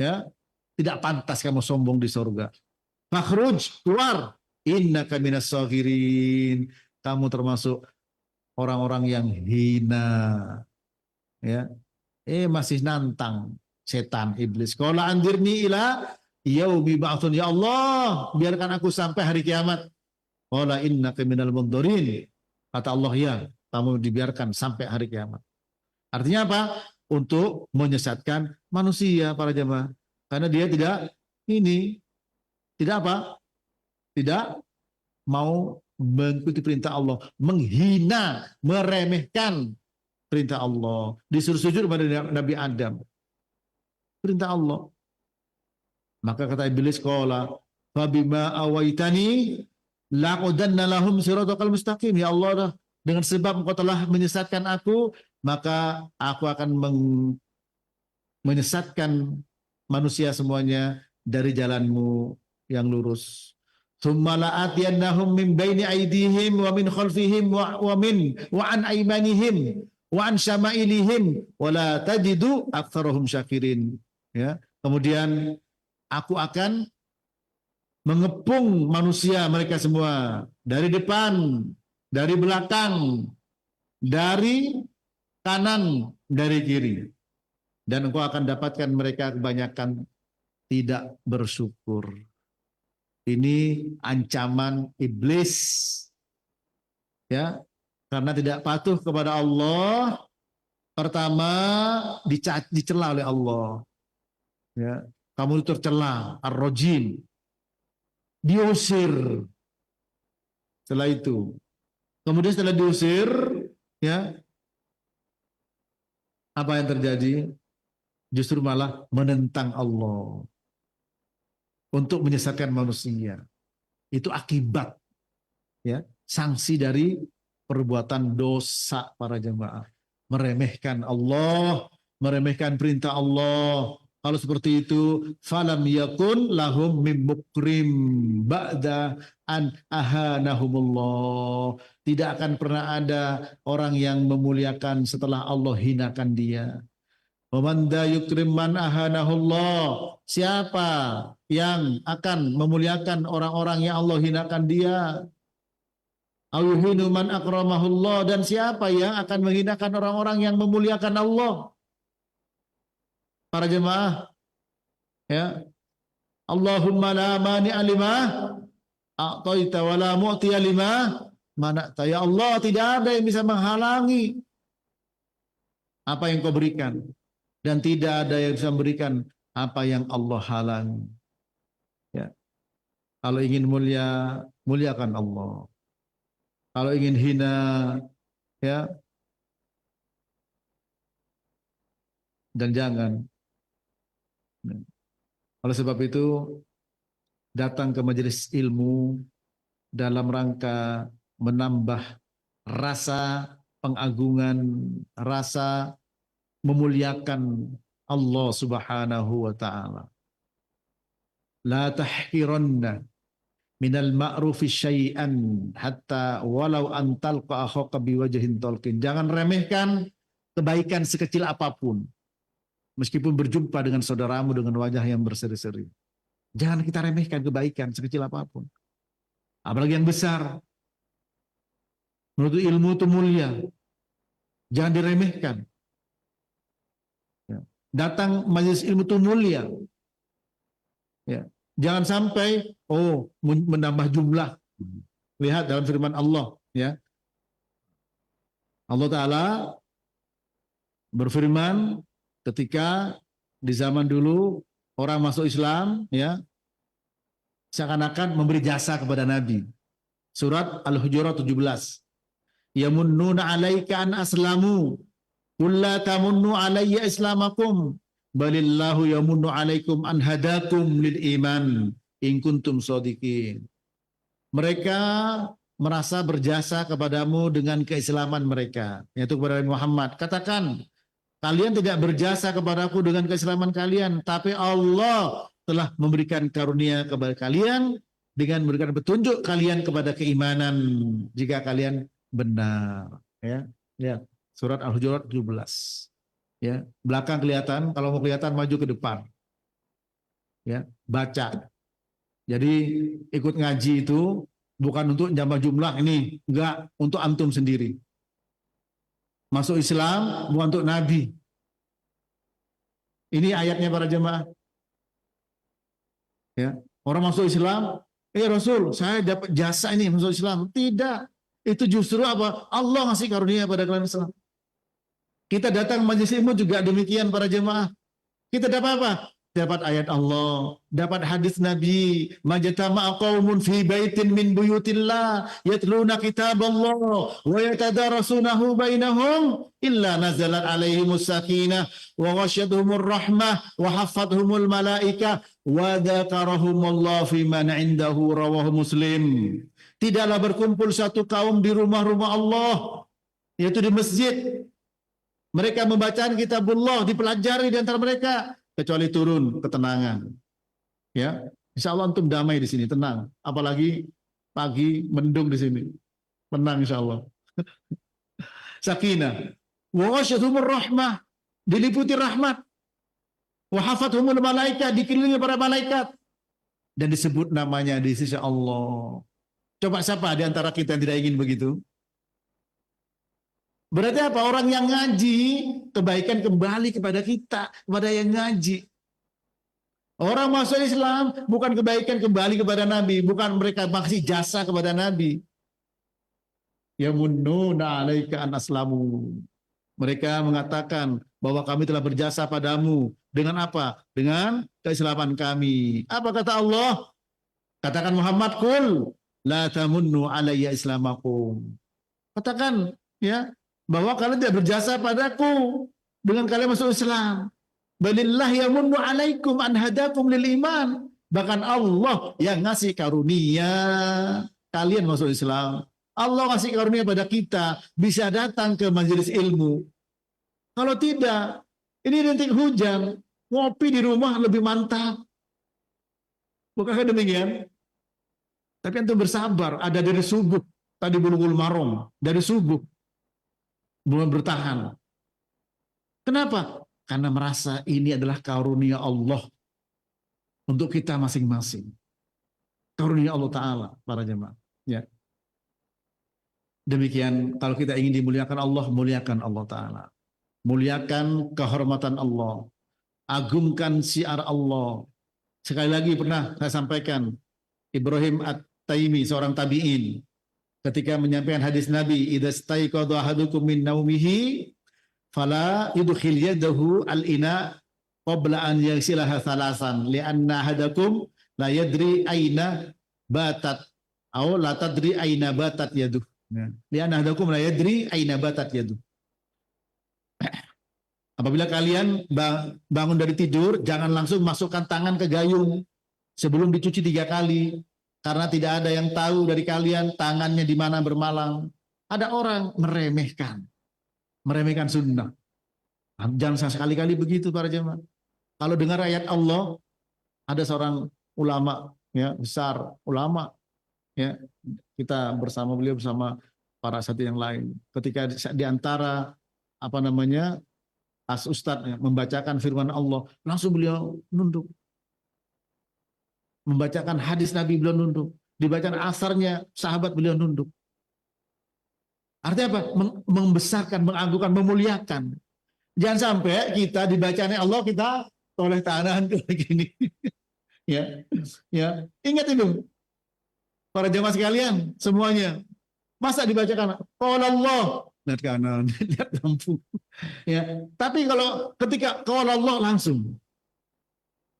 Ya, tidak pantas kamu sombong di surga. Fakhruj, keluar. Innaka minas saghirin. Kamu termasuk orang-orang yang hina. Ya. Masih nantang setan, iblis. Qala andirni ila yaumi ba'tsun. Ya Allah, biarkan aku sampai hari kiamat. Qala innaka minal mundharin. Kata Allah, ya, kamu dibiarkan sampai hari kiamat. Artinya apa? Untuk menyesatkan manusia, para jemaah. Karena dia tidak apa? Tidak mau mengikuti perintah Allah, menghina, meremehkan perintah Allah. Disuruh sujud kepada Nabi Adam. Perintah Allah. Maka kata iblis, qala fabima awaitani laqudanna lahum siratal mustaqim. Ya Allah, dengan sebab engkau telah menyesatkan aku, maka aku akan menyesatkan manusia semuanya dari jalanmu yang lurus. Tsumma la'atiyannahum min baini aydihim wa min khalfihim wa an aymanihim wa an syama'ilihim wa la tajidu aktsarahum syakirin. Ya, kemudian aku akan mengepung manusia mereka semua dari depan, dari belakang, dari kanan, dari kiri. Dan engkau akan dapatkan mereka kebanyakan tidak bersyukur. Ini ancaman iblis, ya, karena tidak patuh kepada Allah. Pertama dicela oleh Allah, ya, kamu tercela, ar-rajim, diusir. Setelah itu, kemudian setelah diusir, ya, apa yang terjadi? Justru malah menentang Allah untuk menyesatkan manusia. Itu akibat, ya, sanksi dari perbuatan dosa, para jemaah. Meremehkan Allah, meremehkan perintah Allah. Kalau seperti itu, falam yakun lahum min mukrim ba'da an ahanahumullah. Tidak akan pernah ada orang yang memuliakan setelah Allah hinakan dia. Waman da yukrim man ahanahullah. Siapa yang akan memuliakan orang-orang yang Allah hinakan dia? Ayuhinu man akramahullah. Dan siapa yang akan menghinakan orang-orang yang memuliakan Allah? Para jemaah, ya, Allahumma la mani'a lima a'taita wa la mu'tiya lima mana'ta. Ya Allah, tidak ada yang bisa menghalangi apa yang kau berikan, dan tidak ada yang bisa memberikan apa yang Allah halangi. Ya. Kalau ingin mulia, muliakan Allah. Kalau ingin hina, ya, dan jangan. Oleh sebab itu, datang ke majelis ilmu dalam rangka menambah rasa pengagungan, rasa memuliakan Allah Subhanahu wa ta'ala. La tahqiranna minal ma'rufi syai'an hatta walau antalqa akhaka biwajhin talqin. Jangan remehkan kebaikan sekecil apapun. Meskipun berjumpa dengan saudaramu dengan wajah yang berseri-seri. Jangan kita remehkan kebaikan sekecil apapun. Apalagi yang besar. Menurut ilmu itu mulia. Jangan diremehkan. Ya. Datang majelis ilmu itu mulia. Ya. Jangan sampai menambah jumlah. Lihat dalam firman Allah, ya. Allah Ta'ala berfirman ketika di zaman dulu orang masuk Islam, ya, seakan-akan memberi jasa kepada Nabi. Surat Al-Hujurat 17. Yamunnuna 'alaika an aslamu qul la tamunnu 'alayya islamakum balillahu yamunnu 'alaikum an hadakum lil iman in kuntum shadiqin. Mereka merasa berjasa kepadamu dengan keislaman mereka, yaitu kepada Muhammad. Katakan, kalian tidak berjasa kepadaku dengan keislaman kalian, tapi Allah telah memberikan karunia kepada kalian dengan memberikan petunjuk kalian kepada keimanan jika kalian benar. Ya, surat Al-Hujurat 17. Ya, belakang kelihatan, kalau mau kelihatan maju ke depan. Ya, baca. Jadi ikut ngaji itu bukan untuk jambah jumlah ini, enggak, untuk antum sendiri. Masuk Islam bukan untuk Nabi. Ini ayatnya para jemaah. Ya, orang masuk Islam, Rasul, saya dapat jasa ini masuk Islam. Tidak. Itu justru apa? Allah ngasih karunia pada kalian Islam. Kita datang majelis ilmu juga demikian para jemaah. Kita dapat apa? Dapat ayat Allah, dapat hadis Nabi, majtama'a qaumun fi baitin min buyutillah yatluna kitaballah wa yatadarasunahu bainahum illa nazalat alaihimus sakinah wa ghasyiyatuhumur rahmah wa haffathumul malaikah wa dzakarahumullahu fi man 'indahu rawahu Muslim. Tidaklah berkumpul satu kaum di rumah-rumah Allah, yaitu di masjid. Mereka membacakan kitabullah, dipelajari di antara mereka, kecuali turun ketenangan. Ya, insya Allah antum damai di sini, tenang. Apalagi pagi mendung di sini, tenang insya Allah. Sakinah, wa ghasyiyatuhumur rahmah, diliputi rahmat, wa hafathumul malaikat, dikelilingi para malaikat, dan disebut namanya di sisi Allah. Coba siapa di antara kita yang tidak ingin begitu? Berarti apa? Orang yang ngaji, kebaikan kembali kepada kita, kepada yang ngaji. Orang masuk Islam, bukan kebaikan kembali kepada Nabi, bukan mereka maksih jasa kepada Nabi. Yamunnuna 'alaika an aslamu. Mereka mengatakan bahwa kami telah berjasa padamu. Dengan apa? Dengan keislaman kami. Apa kata Allah? Katakan Muhammad, qul la tamunnu 'alayya islamakum. Katakan, ya, bahwa kalian tidak berjasa padaku dengan kalian masuk Islam. Balillah yamunnu 'alaikum an hadakum lil iman. Bahkan Allah yang ngasih karunia kalian masuk Islam. Allah ngasih karunia pada kita bisa datang ke majelis ilmu. Kalau tidak, ini rintik hujan, ngopi di rumah lebih mantap. Bukankah demikian? Tapi antum bersabar, ada dari subuh, tadi bulughul maram, dari subuh belum bertahan. Kenapa? Karena merasa ini adalah karunia Allah untuk kita masing-masing. Karunia Allah Ta'ala, para jemaah. Ya. Demikian, kalau kita ingin dimuliakan Allah, muliakan Allah Ta'ala. Muliakan kehormatan Allah. Agungkan syiar Allah. Sekali lagi pernah saya sampaikan, Ibrahim At-Taimi, seorang tabi'in, ketika menyampaikan hadis Nabi, idza staiqadha ahadukum min naumihi fala yudkhil yadahu al-ina qabla an yaghsilaha thalasan li'anna ahadakum la yadri aina batat aw la tadri aina batat yaduh. Li'anna ahadakum la yadri aina batat yaduh. Apabila kalian bangun dari tidur, jangan langsung masukkan tangan ke gayung sebelum dicuci 3 kali. Karena tidak ada yang tahu dari kalian tangannya di mana bermalang. Ada orang meremehkan sunnah. Jangan sekali-kali begitu para jemaah. Kalau dengar ayat Allah, ada seorang ulama, ya, besar ulama, ya, kita bersama beliau bersama para satu yang lain. Ketika di antara as ustadz membacakan firman Allah, langsung beliau nunduk. Membacakan hadis Nabi, beliau nunduk. Dibacakan asarnya sahabat, beliau nunduk. Artinya apa? Membesarkan, mengagungkan, memuliakan. Jangan sampai kita dibacanya Allah, kita toleh tangan kayak gini. Ya, ya. Ingat itu, para jemaah sekalian, semuanya. Masa dibacakan qala Allah, lihat kanan, lihat lampu. Ya, tapi kalau ketika qala Allah langsung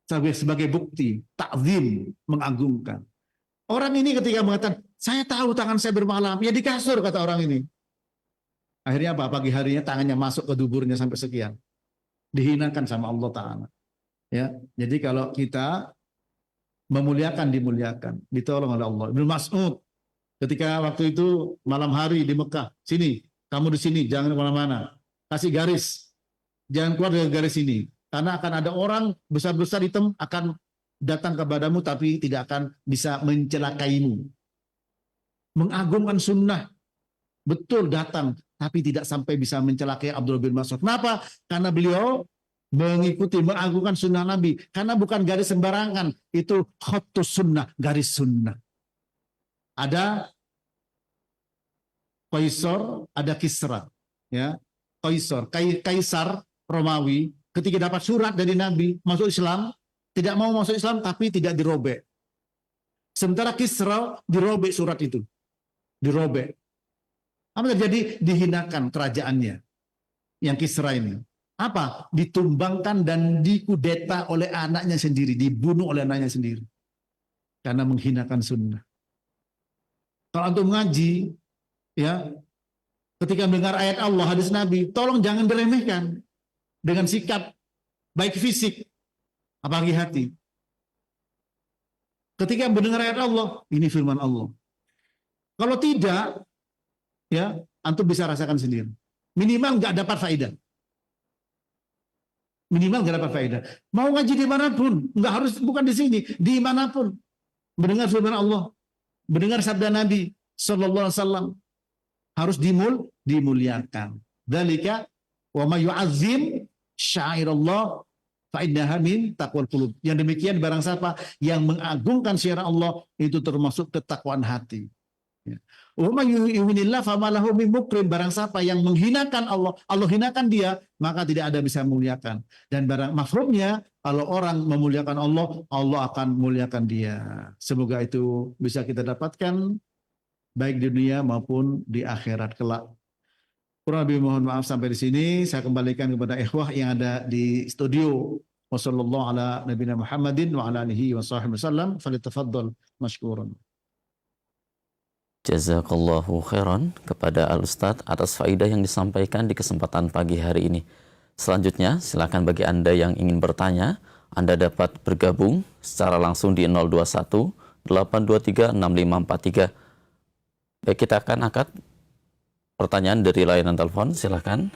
sebagai bukti takzim, mengagungkan. Orang ini ketika mengatakan, saya tahu tangan saya bermalam, ya di kasur, kata orang ini. Akhirnya apa? Pagi harinya tangannya masuk ke duburnya sampai sekian. Dihinakan sama Allah Ta'ala. Ya, jadi kalau kita memuliakan, dimuliakan, ditolong oleh Allah. Ibnu Mas'ud ketika waktu itu malam hari di Mekah, sini, kamu di sini, jangan kemana-mana. Kasih garis, jangan keluar dari garis ini. Karena akan ada orang besar-besar hitam akan datang kepadamu tapi tidak akan bisa mencelakaimu. Mengagungkan sunnah, betul datang, tapi tidak sampai bisa mencelakai Abdullah bin Mas'ud. Kenapa? Karena beliau mengikuti, mengagungkan sunnah Nabi. Karena bukan garis sembarangan, itu khatus sunnah, garis sunnah. Ada Kaisar, ada Kisra. Ya, Kaisar Romawi, ketika dapat surat dari Nabi, masuk Islam, tidak mau masuk Islam, tapi tidak dirobek. Sementara Kisra dirobek surat itu. Dirobek. Apa terjadi? Dihinakan kerajaannya. Yang Kisra ini. Apa? Ditumbangkan dan dikudeta oleh anaknya sendiri. Dibunuh oleh anaknya sendiri. Karena menghinakan sunnah. Kalau untuk mengaji, ya, ketika mendengar ayat Allah, hadis Nabi, tolong jangan diremehkan. Dengan sikap baik fisik, apalagi hati. Ketika mendengar ayat Allah, ini firman Allah. Kalau tidak, ya, antum bisa rasakan sendiri. Minimal nggak dapat faedah. Minimal nggak dapat faedah. Mau ngaji dimanapun, nggak harus, bukan di sini, dimanapun. Mendengar firman Allah, mendengar sabda Nabi Sallallahu Alaihi Wasallam, harus dimuliakan. Dzalika wa may yu'azzim syairallah fa innaha min taqwal qulub. Yang demikian barang siapa yang mengagungkan syiar Allah, itu termasuk ketakwaan hati. Wa may yuhinillah fama lahu min mukrim. Barang siapa yang menghinakan Allah, Allah hinakan dia, maka tidak ada bisa memuliakan. Dan barang mafhumnya, kalau orang memuliakan Allah, Allah akan memuliakan dia. Semoga itu bisa kita dapatkan baik di dunia maupun di akhirat kelak. Kurang lebih mohon maaf sampai di sini. Saya kembalikan kepada ikhwah yang ada di studio. Wassallallahu ala nabiyina Muhammadin wa ala alihi wa sahbihi wasallam. Falyatafaddal mashkuran. Jazakallahu khairan kepada Al-Ustadz atas faidah yang disampaikan di kesempatan pagi hari ini. Selanjutnya, silakan bagi Anda yang ingin bertanya, Anda dapat bergabung secara langsung di 021 823 6543. Baik, kita akan angkat pertanyaan dari layanan telepon, silakan.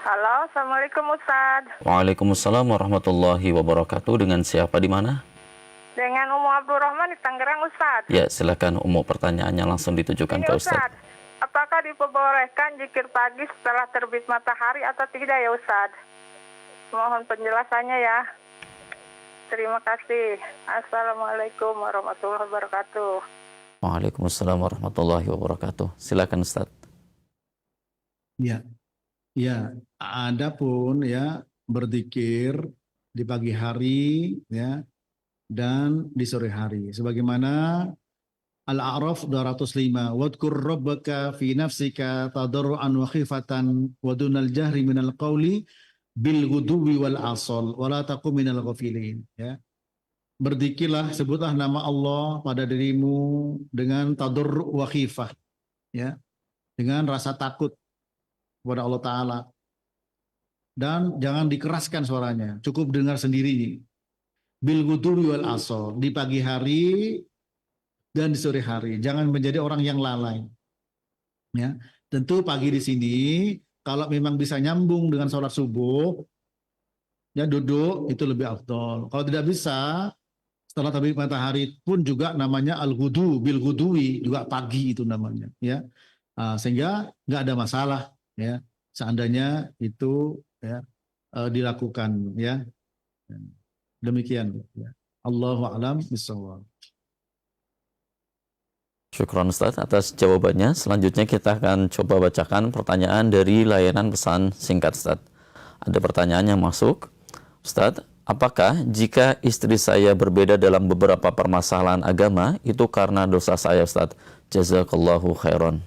Halo, Assalamualaikum Ustaz. Waalaikumsalam warahmatullahi wabarakatuh. Dengan siapa di mana? Dengan Umu Abdurrahman di Tangerang Ustaz. Ya, silakan Umu, pertanyaannya langsung ditujukan ke Ustaz. Apakah diperbolehkan zikir pagi setelah terbit matahari atau tidak ya Ustaz? Mohon penjelasannya ya. Terima kasih. Assalamualaikum warahmatullahi wabarakatuh. Waalaikumsalam warahmatullahi wabarakatuh. Silakan Ustaz. Ya, ya. Adapun ya berzikir di pagi hari, ya, dan di sore hari. Sebagaimana Al-A'raf 205, wadkur rabbaka fi nafsika tadarruan wa khifatan wa dunal jahri minal qawli bil ghuduwi wal asal wa la takum minal ghafilin. Ya. Berzikirlah, sebutlah nama Allah pada dirimu dengan tadarru' wa khifah, ya, dengan rasa takut kepada Allah Ta'ala, dan jangan dikeraskan suaranya, cukup dengar sendiri. Bil ghuduwi wal asal, di pagi hari dan di sore hari, jangan menjadi orang yang lalai. Ya, tentu pagi di sini kalau memang bisa nyambung dengan sholat subuh, ya duduk itu lebih afdol. Kalau tidak bisa, setelah terbit matahari pun juga namanya al-ghudu, bil ghudwi, juga pagi itu namanya, ya. Sehingga nggak ada masalah, ya, seandainya itu, ya, dilakukan, ya. Demikian, ya. Allahu a'lam bishawab. Syukron Ustaz atas jawabannya. Selanjutnya kita akan coba bacakan pertanyaan dari layanan pesan singkat Ustaz. Ada pertanyaan yang masuk. Ustaz, apakah jika istri saya berbeda dalam beberapa permasalahan agama itu karena dosa saya Ustaz? Jazakallahu khairan.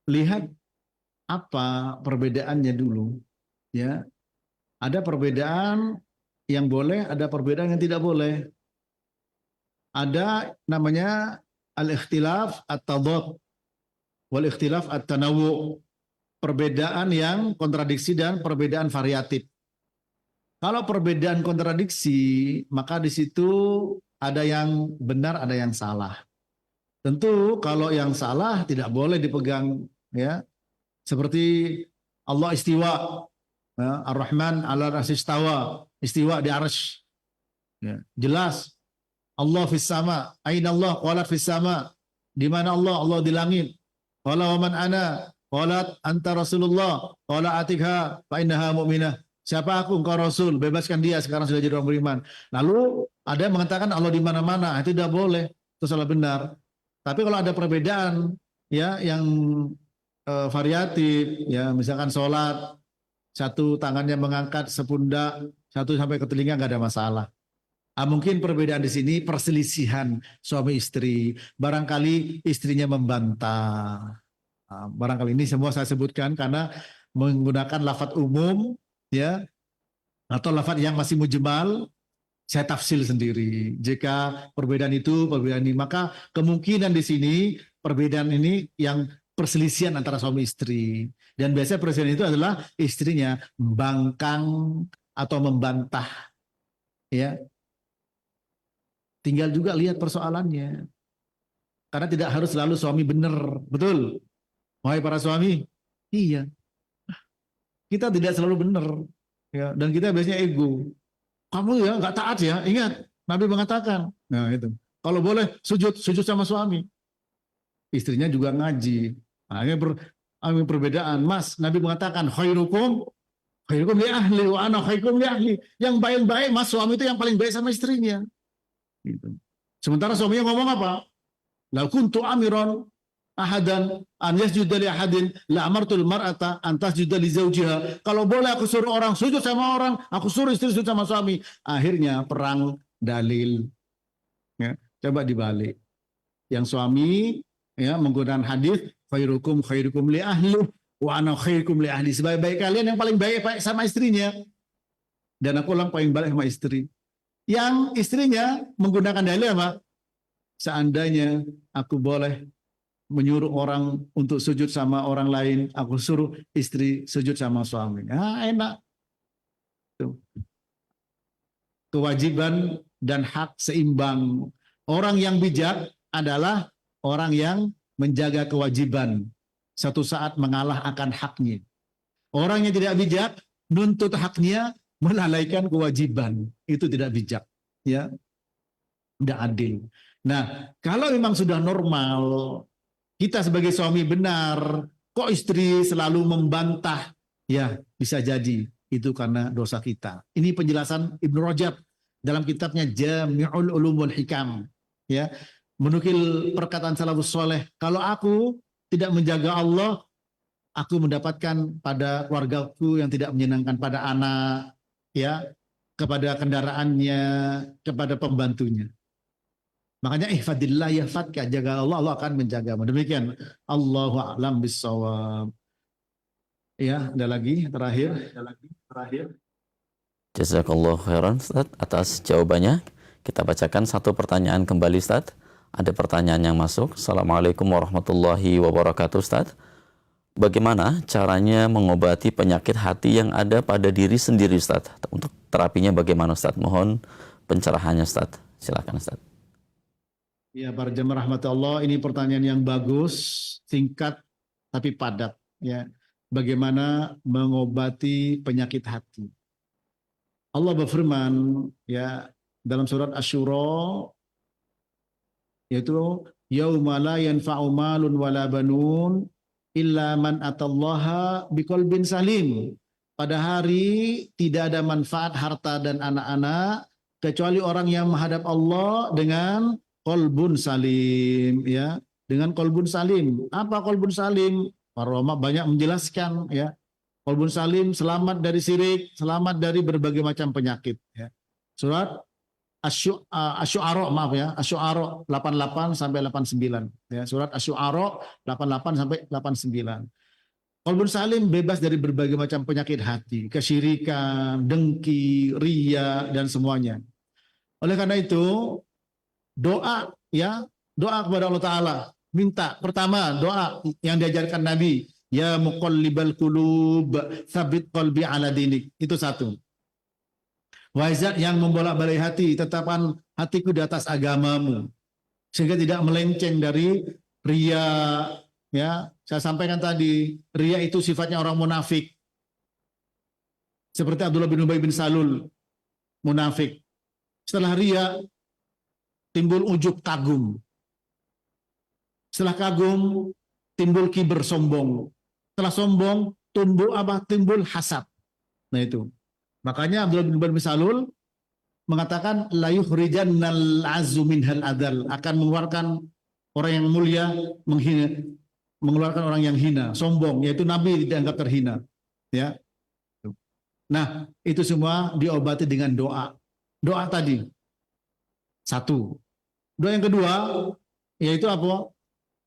Lihat apa perbedaannya dulu, ya. Ada perbedaan yang boleh, ada perbedaan yang tidak boleh. Ada namanya al-ikhtilaf at-tadad wal ikhtilaf at-tanawwu. Perbedaan yang kontradiksi dan perbedaan variatif. Kalau perbedaan kontradiksi, maka di situ ada yang benar, ada yang salah. Tentu kalau yang salah tidak boleh dipegang, ya. Seperti Allah istiwa, ya, Ar-Rahman 'ala arsy istawa, istiwa di arsy. Ya, jelas Allah fis sama, aina Allah? Qala fis sama. Di mana Allah? Allah di langit. Qala wa man ana? Qalat anta Rasulullah. Qala atikha fa innaha mu'minah. Siapa aku? Engkau Rasul. Bebaskan dia, sekarang sudah jadi orang beriman. Lalu ada yang mengatakan Allah di mana-mana. Itu tidak boleh. Itu salah benar. Tapi kalau ada perbedaan, ya, yang variatif, ya, misalkan sholat, satu tangannya mengangkat sepundak, satu sampai ke telinga, nggak ada masalah. Mungkin perbedaan di sini perselisihan suami istri, barangkali istrinya membantah. Barangkali ini semua saya sebutkan karena menggunakan lafadz umum, ya, atau lafadz yang masih mujmal, saya tafsil sendiri. Jika perbedaan itu, perbedaan ini, maka kemungkinan di sini perbedaan ini yang perselisihan antara suami istri. Dan biasanya perselisihan itu adalah istrinya membangkang atau membantah, ya. Tinggal juga lihat persoalannya. Karena tidak harus selalu suami benar, betul? Wahai para suami, iya. Kita tidak selalu benar, ya. Dan kita biasanya ego. Kamu ya nggak taat ya, ingat Nabi mengatakan. Nah itu. Kalau boleh sujud sama suami. Istrinya juga ngaji. Nah, ini perbedaan. Mas, Nabi mengatakan khairukum li ahli wa ana khairukum li ahli. Yang baik-baik mas suami itu yang paling baik sama istrinya. Gitu. Sementara suaminya ngomong apa? La kuntu amiran ahadan an yasjuda li ahadin la amartul mar'ata an tasjuda li zawjiha. Kalau boleh aku suruh orang sujud sama orang, aku suruh istri sujud sama suami. Akhirnya perang dalil. Ya, coba dibalik. Yang suami, ya, menggunakan hadis khairukum li ahli wa ana khairukum li ahli. Sebaik-baik kalian yang paling baik sama istrinya. Dan aku yang paling baik sama istri. Yang istrinya menggunakan dalil apa? Seandainya aku boleh menyuruh orang untuk sujud sama orang lain, aku suruh istri sujud sama suami. Enak. Tuh. Kewajiban dan hak seimbang. Orang yang bijak adalah orang yang menjaga kewajiban, satu saat mengalah akan haknya. Orang yang tidak bijak nuntut haknya, melalaikan kewajiban. Itu tidak bijak, ya. Tidak adil. Nah, kalau memang sudah normal, kita sebagai suami benar, kok istri selalu membantah, ya bisa jadi itu karena dosa kita. Ini penjelasan Ibnu Rajab dalam kitabnya Jami'ul Ulum wal Hikam, ya. Menukil perkataan salafus soleh, kalau aku tidak menjaga Allah, aku mendapatkan pada keluargaku yang tidak menyenangkan, pada anak, ya, kepada kendaraannya, kepada pembantunya. Makanya ihfadillah yahfadka, jaga Allah, Allah akan menjagamu. Demikian. Allahu a'lam bissawab. Ya, ada lagi terakhir. Jazakallahu khairan Ustaz atas jawabannya. Kita bacakan satu pertanyaan kembali Ustaz. Ada pertanyaan yang masuk. Assalamualaikum warahmatullahi wabarakatuh Ustaz. Bagaimana caranya mengobati penyakit hati yang ada pada diri sendiri Ustaz? Untuk terapinya bagaimana Ustaz? Mohon pencerahannya Ustaz. Silakan Ustaz. Ya, para jemaah rahmatullah, ini pertanyaan yang bagus, singkat tapi padat, ya. Bagaimana mengobati penyakit hati? Allah berfirman, ya, dalam surat Asy-Syura, yaitu yauma la yanfa'u malun wala banun illa man atallaha biqalbin salim. Pada hari tidak ada manfaat harta dan anak-anak kecuali orang yang menghadap Allah dengan qalbun salim, ya, dengan qalbun salim. Apa qalbun salim? Para ulama banyak menjelaskan, ya. Qalbun salim selamat dari syirik, selamat dari berbagai macam penyakit, ya. Surat Asy-Syu'ara, maaf ya, Asy-Syu'ara 88 sampai 89, ya. Surat Asy-Syu'ara 88 sampai 89. Qalbun salim bebas dari berbagai macam penyakit hati, kesyirikan, dengki, riya, dan semuanya. Oleh karena itu, doa, ya, doa kepada Allah Ta'ala. Minta, pertama doa yang diajarkan Nabi, ya muqallibal qulub, tsabit qalbi ala dinik. Itu satu. Wahai zat yang membolak-balik hati, tetapkan hatiku di atas agamamu, sehingga tidak melenceng dari riya. Ya, saya sampaikan tadi, riya itu sifatnya orang munafik. Seperti Abdullah bin Ubay bin Salul, munafik. Setelah riya, timbul ujub, kagum. Setelah kagum, timbul kiber, sombong. Setelah sombong, timbul hasad. Nah itu. Makanya Abdullah bin Ubay bin Salul mengatakan la yukhrijannal azzu minhal adal, akan mengeluarkan orang yang mulia mengeluarkan orang yang hina, sombong, yaitu Nabi dianggap terhina, ya. Nah, itu semua diobati dengan doa. Doa tadi satu. Doa yang kedua yaitu apa?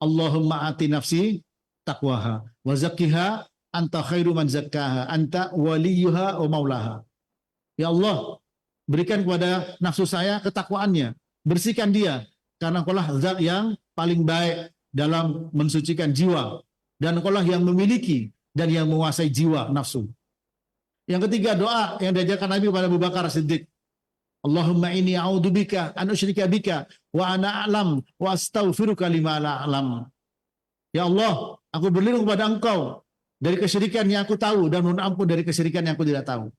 Allahumma ati nafsi taqwaha wa zakkiha anta khairu man zakkaha anta waliyuha wa maulaha. Ya Allah, berikan kepada nafsu saya ketakwaannya, bersihkan dia, karena Engkaulah zat yang paling baik dalam mensucikan jiwa, dan Engkaulah yang memiliki dan yang menguasai jiwa nafsu. Yang ketiga, doa yang diajarkan Nabi kepada Abu Bakar Siddiq. Allahumma inni a'udzubika an usyrika bika wa ana a'lam wa astaghfiruka lima la a'lam. Ya Allah, aku berlindung kepada Engkau dari kesyirikan yang aku tahu dan mohon ampun dari kesyirikan yang aku tidak tahu.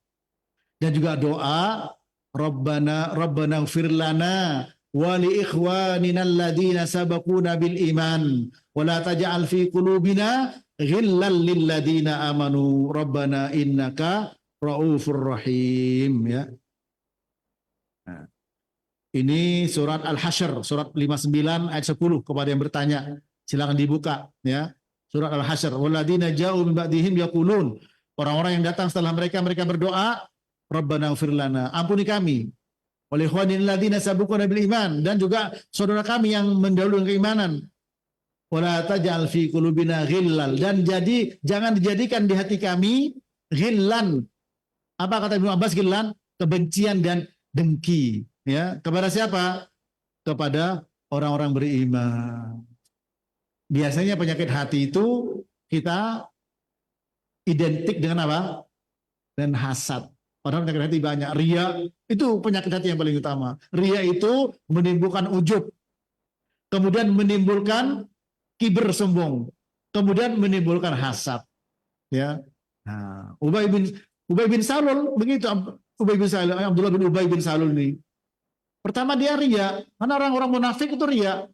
Dan juga doa Rabbana ighfir lana wa li ikhwanina alladziina sabaquna bil iman wa la taj'al fi qulubina ghillan lil ladziina amanu rabbana innaka raufur rahim, ya. Nah, ini surat Al-Hasyr, surat 59 ayat 10, kepada yang bertanya silakan dibuka, ya. Surat Al-Hasyr, walladzina ja'u min ba'dihim yaqulun, orang-orang yang datang setelah mereka berdoa, Rabbana ighfir lana, ampuni kami, oleh ikhwanil ladzina sabaquna bil iman, dan juga saudara kami yang mendahului keimanan. Wala taj'al fi qulubina ghillal, dan jangan dijadikan di hati kami ghillan. Apa kata Ibnu Abbas ghillan? Kebencian dan dengki, ya. Kepada siapa? Kepada orang-orang beriman. Biasanya penyakit hati itu kita identik dengan apa? Dan hasad. Padahal penyakit hati banyak. Riya itu penyakit hati yang paling utama. Riya itu menimbulkan ujub, kemudian menimbulkan kiber, sombong, kemudian menimbulkan hasad, ya. Nah, Ubay bin Salul begitu. Ubay bin Salul, Abdullah bin Ubay bin Salul ini. Pertama dia riya, karena orang-orang munafik itu riya,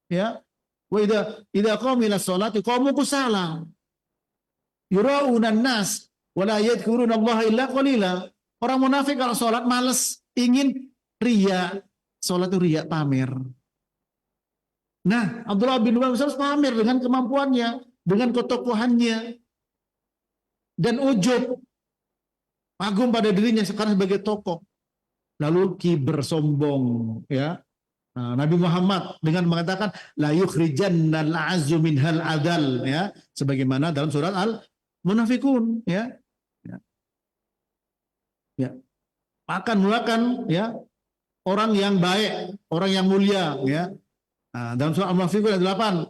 ya. Wa idza qamu ila sholati qamu kusala yura'una an-nas wala yadhkuruna Allah illa qalila. Orang munafik kalau sholat males, ingin riya. Sholat itu riya, pamer. Nah, Abdullah bin Ubay bin Salul pamer dengan kemampuannya, dengan ketokohannya, dan ujub, agum pada dirinya sekarang sebagai tokoh. Lalu kiber, sombong, ya. Nah, Nabi Muhammad dengan mengatakan la yukhrijannal azzu minhal adal, ya, sebagaimana dalam surat Al-Munafikun, ya. Ya, akan mulakan, ya, orang yang baik, orang yang mulia, ya. Nah, dalam surah Al-Munafikun ayat 8,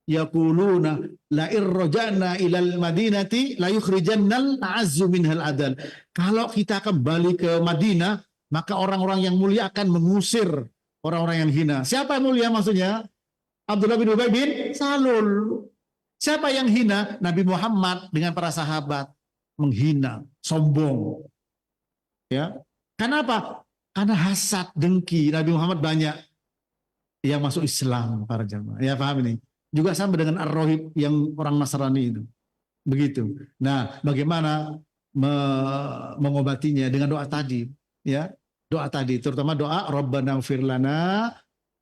yaquluna la irja'na ilal madinati la yukhrijannal a'azzu minhal adal. Kalau kita kembali ke Madinah, maka orang-orang yang mulia akan mengusir orang-orang yang hina. Siapa yang mulia maksudnya? Abdullah bin Ubay bin Salul. Siapa yang hina? Nabi Muhammad dengan para sahabat menghina, sombong. Ya, kenapa? Karena hasad, dengki. Nabi Muhammad banyak yang masuk Islam, para jamaah. Ya, paham ini? juga sama dengan ar-rahib yang orang Nasrani itu. Begitu. Nah, bagaimana mengobatinya dengan doa tadi, ya. Doa tadi, terutama doa Rabbana ighfir lana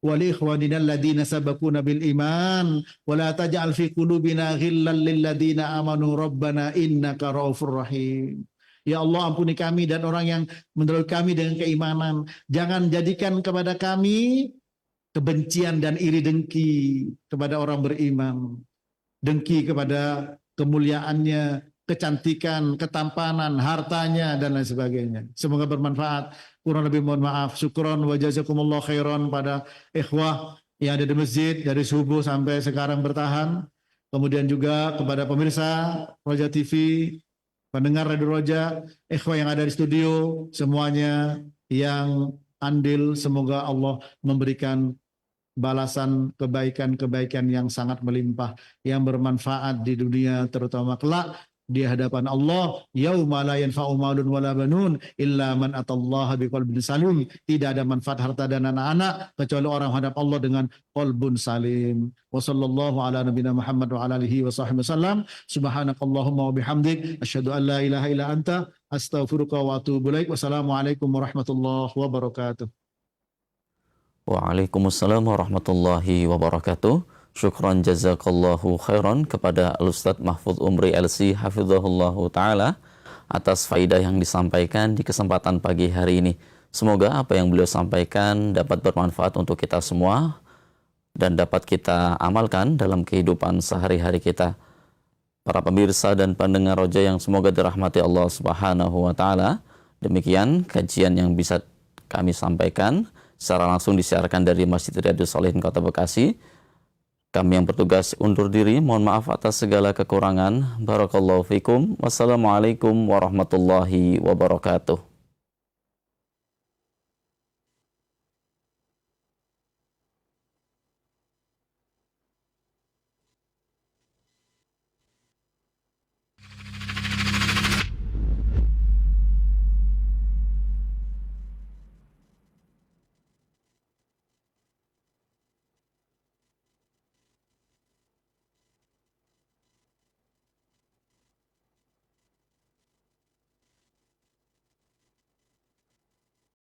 wa li ikhwanina alladziina sabaquna bil iman wa la taj'al fi qulubina ghillan lil ladziina amanu rabbana innaka raufur rahim. Ya Allah, ampuni kami dan orang yang mendahului kami dengan keimanan. Jangan jadikan kepada kami kebencian dan iri dengki kepada orang beriman. Dengki kepada kemuliaannya, kecantikan, ketampanan, hartanya, dan lain sebagainya. Semoga bermanfaat. Kurang lebih mohon maaf. Syukron wa jazakumullah khairan pada ikhwah yang ada di masjid dari subuh sampai sekarang bertahan. Kemudian juga kepada pemirsa Roja TV, pendengar Radio Roja, ikhwah yang ada di studio, semuanya yang andil, semoga Allah memberikan balasan kebaikan-kebaikan yang sangat melimpah, yang bermanfaat di dunia, terutama kelak di hadapan Allah, yauma la yanfa'u malun wala banun illa man atallaha biqalbin salim. Tidak ada manfaat harta dan anak-anak kecuali orang menghadap Allah dengan qalbun salim. Wa sallallahu ala nabiyina Muhammad wa ala alihi wa sahbihi wasallam. Subhanakallahumma wa bihamdik asyhadu an la ilaha illa anta astaghfiruka wa atubu ilaik. Wassalamualaikum warahmatullahi wabarakatuh. Waalaikumsalam warahmatullahi wabarakatuh. Syukran jazakallahu khairan kepada Al-Ustadz Mahfudz Umri LC hafizahullahu ta'ala atas faidah yang disampaikan di kesempatan pagi hari ini. Semoga apa yang beliau sampaikan dapat bermanfaat untuk kita semua dan dapat kita amalkan dalam kehidupan sehari-hari kita. Para pemirsa dan pendengar Roja yang semoga dirahmati Allah Subhanahu wa ta'ala, demikian kajian yang bisa kami sampaikan secara langsung disiarkan dari Masjid Riyadhus Shalihin Kota Bekasi. Kami yang bertugas undur diri, mohon maaf atas segala kekurangan. Barakallahu fikum. Wassalamualaikum warahmatullahi wabarakatuh.